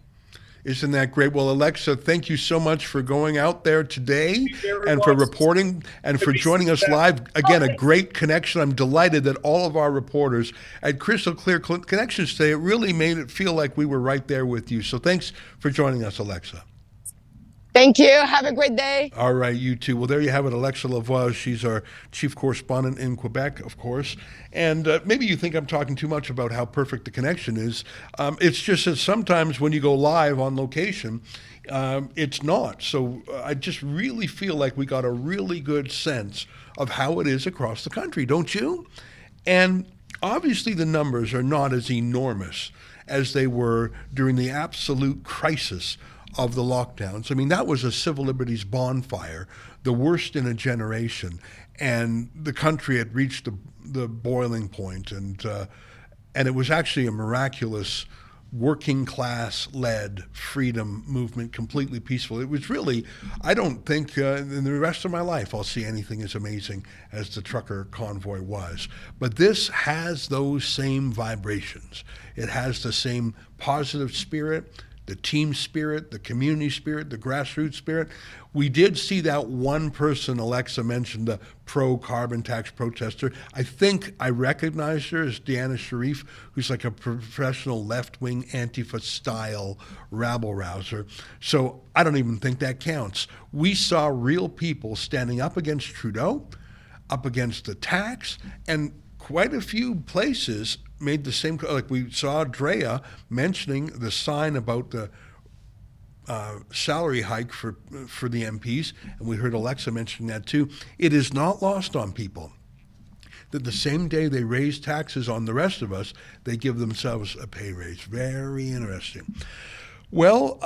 Isn't that great? Well, Alexa, thank you so much for going out there today and for reporting and for joining us live. Again, a great connection. I'm delighted that all of our reporters at Crystal Clear Connections today, it really made it feel like we were right there with you. So thanks for joining us, Alexa. Thank you. Have a great day. All right, you too. Well, there you have it, Alexa Lavoie. She's our chief correspondent in Quebec, of course. And maybe you think I'm talking too much about how perfect the connection is. It's just that sometimes when you go live on location, it's not. So I just really feel like we got a really good sense of how it is across the country, don't you? And obviously the numbers are not as enormous as they were during the absolute crisis of the lockdowns. I mean, that was a civil liberties bonfire, the worst in a generation, and the country had reached the boiling point, and it was actually a miraculous working class led freedom movement, completely peaceful. It was really, I don't think in the rest of my life I'll see anything as amazing as the trucker convoy was. But this has those same vibrations. It has the same positive spirit, the team spirit, the community spirit, the grassroots spirit. We did see that one person Alexa mentioned, the pro-carbon tax protester. I think I recognized her as Deanna Sharif, who's like a professional left-wing Antifa-style rabble-rouser. So I don't even think that counts. We saw real people standing up against Trudeau, up against the tax, and quite a few places made the same, like we saw Drea mentioning the sign about the salary hike for the MPs, and we heard Alexa mentioning that too. It is not lost on people that the same day they raise taxes on the rest of us, they give themselves a pay raise. Very interesting. Well,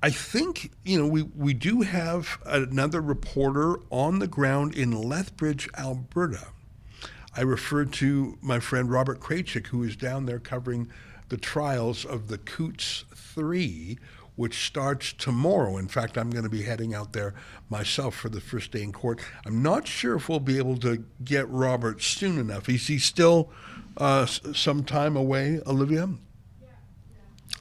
I think, we do have another reporter on the ground in Lethbridge, Alberta. I refer to my friend Robert Krajcik, who is down there covering the trials of the Coutts 3, which starts tomorrow. In fact, I'm going to be heading out there myself for the first day in court. I'm not sure if we'll be able to get Robert soon enough. Is he still some time away, Olivia?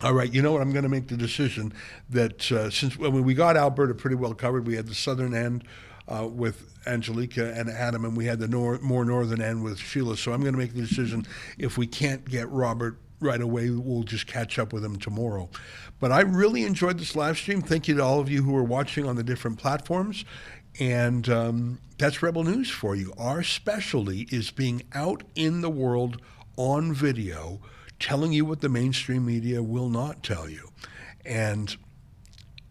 All right, you know what? I'm going to make the decision that since when we got Alberta pretty well covered, we had the southern end with Angelica and Adam, and we had the more northern end with Sheila. So I'm going to make the decision if we can't get Robert right away, we'll just catch up with him tomorrow. But I really enjoyed this live stream. Thank you to all of you who are watching on the different platforms. And that's Rebel News for you. Our specialty is being out in the world on video, telling you what the mainstream media will not tell you. And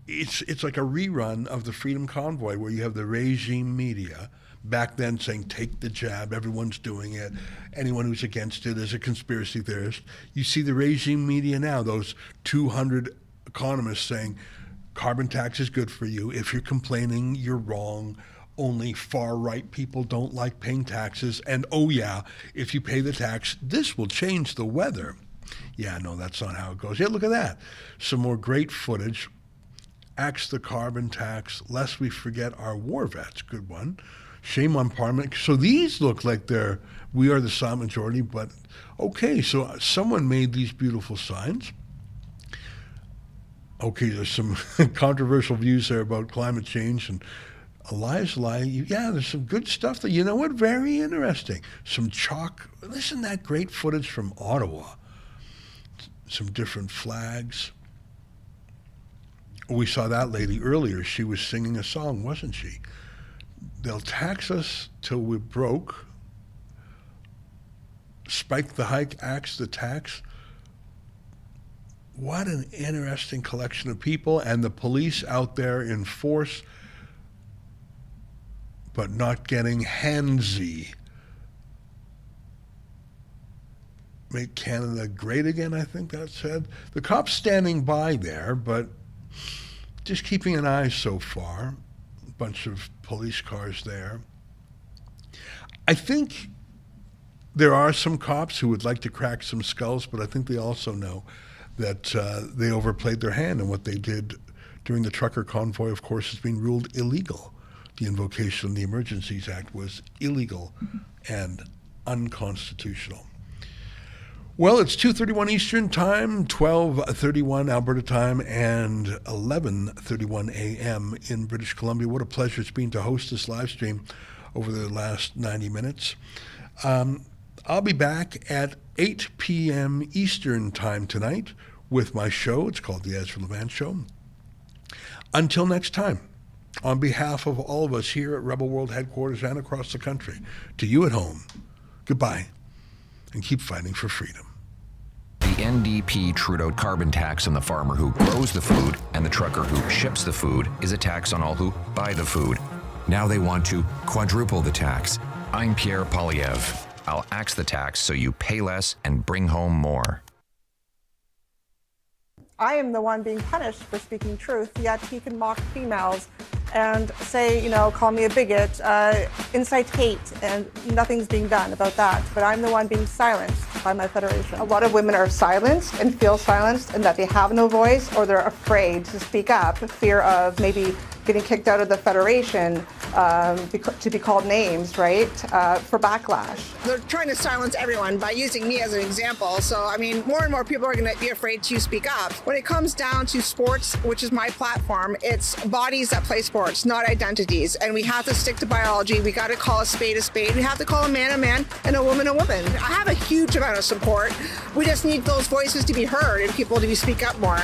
it's like a rerun of the Freedom Convoy, where you have the regime media back then saying, take the jab, everyone's doing it. Anyone who's against it is a conspiracy theorist. You see the regime media now, those 200 economists saying, carbon tax is good for you. If you're complaining, you're wrong. Only far-right people don't like paying taxes. And oh yeah, if you pay the tax, this will change the weather. Yeah, no, that's not how it goes. Yeah, look at that. Some more great footage. Axe the carbon tax, lest we forget our war vets. Good one. Shame on Parliament. So these look like we are the silent majority, but okay, so someone made these beautiful signs. Okay, there's some controversial views there about climate change and Elias Lai, yeah, there's some good stuff there. You know what? Very interesting. Some chalk. Isn't that great footage from Ottawa? Some different flags. We saw that lady earlier. She was singing a song, wasn't she? They'll tax us till we're broke. Spike the hike, axe the tax. What an interesting collection of people, and the police out there in force, but not getting handsy. Make Canada great again, I think that said. The cops standing by there, but just keeping an eye so far. A bunch of police cars there. I think there are some cops who would like to crack some skulls, but I think they also know that they overplayed their hand, and what they did during the trucker convoy, of course, has been ruled illegal. The invocation of the Emergencies Act was illegal and unconstitutional. Well, it's 2:31 Eastern Time, 12:31 Alberta Time, and 11:31 a.m. in British Columbia. What a pleasure it's been to host this live stream over the last 90 minutes. I'll be back at 8 p.m. Eastern Time tonight with my show. It's called The Ezra Levant Show. Until next time, on behalf of all of us here at Rebel World Headquarters and across the country, to you at home, goodbye, and keep fighting for freedom. The NDP Trudeau carbon tax on the farmer who grows the food and the trucker who ships the food is a tax on all who buy the food. Now they want to quadruple the tax. I'm Pierre Poilievre. I'll axe the tax so you pay less and bring home more. I am the one being punished for speaking truth, yet he can mock females and say, call me a bigot, incite hate, and nothing's being done about that. But I'm the one being silenced by my federation. A lot of women are silenced and feel silenced and that they have no voice, or they're afraid to speak up, fear of maybe getting kicked out of the federation, to be called names, right, for backlash. They're trying to silence everyone by using me as an example. So, more and more people are going to be afraid to speak up. When it comes down to sports, which is my platform, it's bodies that play sports, not identities. And we have to stick to biology. We got to call a spade a spade. We have to call a man and a woman a woman. I have a huge amount of support. We just need those voices to be heard and people to speak up more.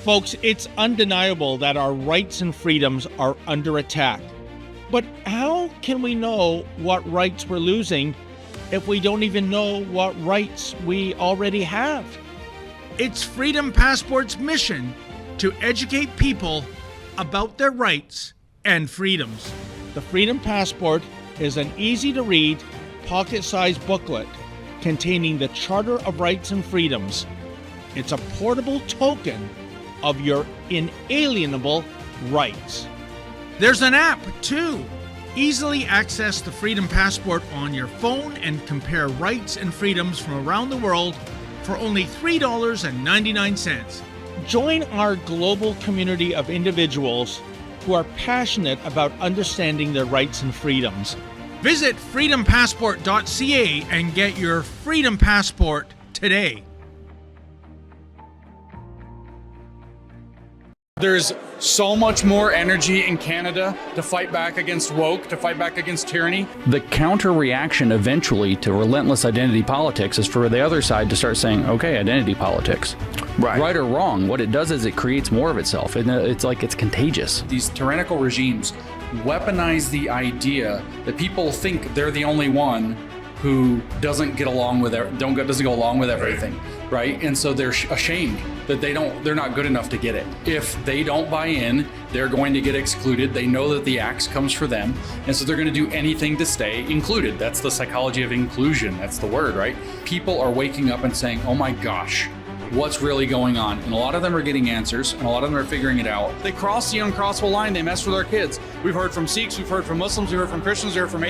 Folks, it's undeniable that our rights and freedoms are under attack. But how can we know what rights we're losing if we don't even know what rights we already have? It's Freedom Passport's mission to educate people about their rights and freedoms. The Freedom Passport is an easy-to-read, pocket-sized booklet containing the Charter of Rights and Freedoms. It's a portable token of your inalienable rights. There's an app, too. Easily access the Freedom Passport on your phone and compare rights and freedoms from around the world for only $3.99. Join our global community of individuals who are passionate about understanding their rights and freedoms. Visit freedompassport.ca and get your Freedom Passport today. There's so much more energy in Canada to fight back against woke, to fight back against tyranny. The counter reaction eventually to relentless identity politics is for the other side to start saying, okay, identity politics. Right or wrong, what it does is it creates more of itself. And it's like it's contagious. These tyrannical regimes weaponize the idea that people think they're the only one who doesn't go along with everything, right? And so they're ashamed that they're not good enough to get it. If they don't buy in, they're going to get excluded. They know that the axe comes for them, and so they're going to do anything to stay included. That's the psychology of inclusion. That's the word, right? People are waking up and saying, oh my gosh, what's really going on? And a lot of them are getting answers, and a lot of them are figuring it out. They cross the uncrossable line. They mess with our kids. We've heard from Sikhs, we've heard from Muslims, we've heard from Christians, we've heard from atheists.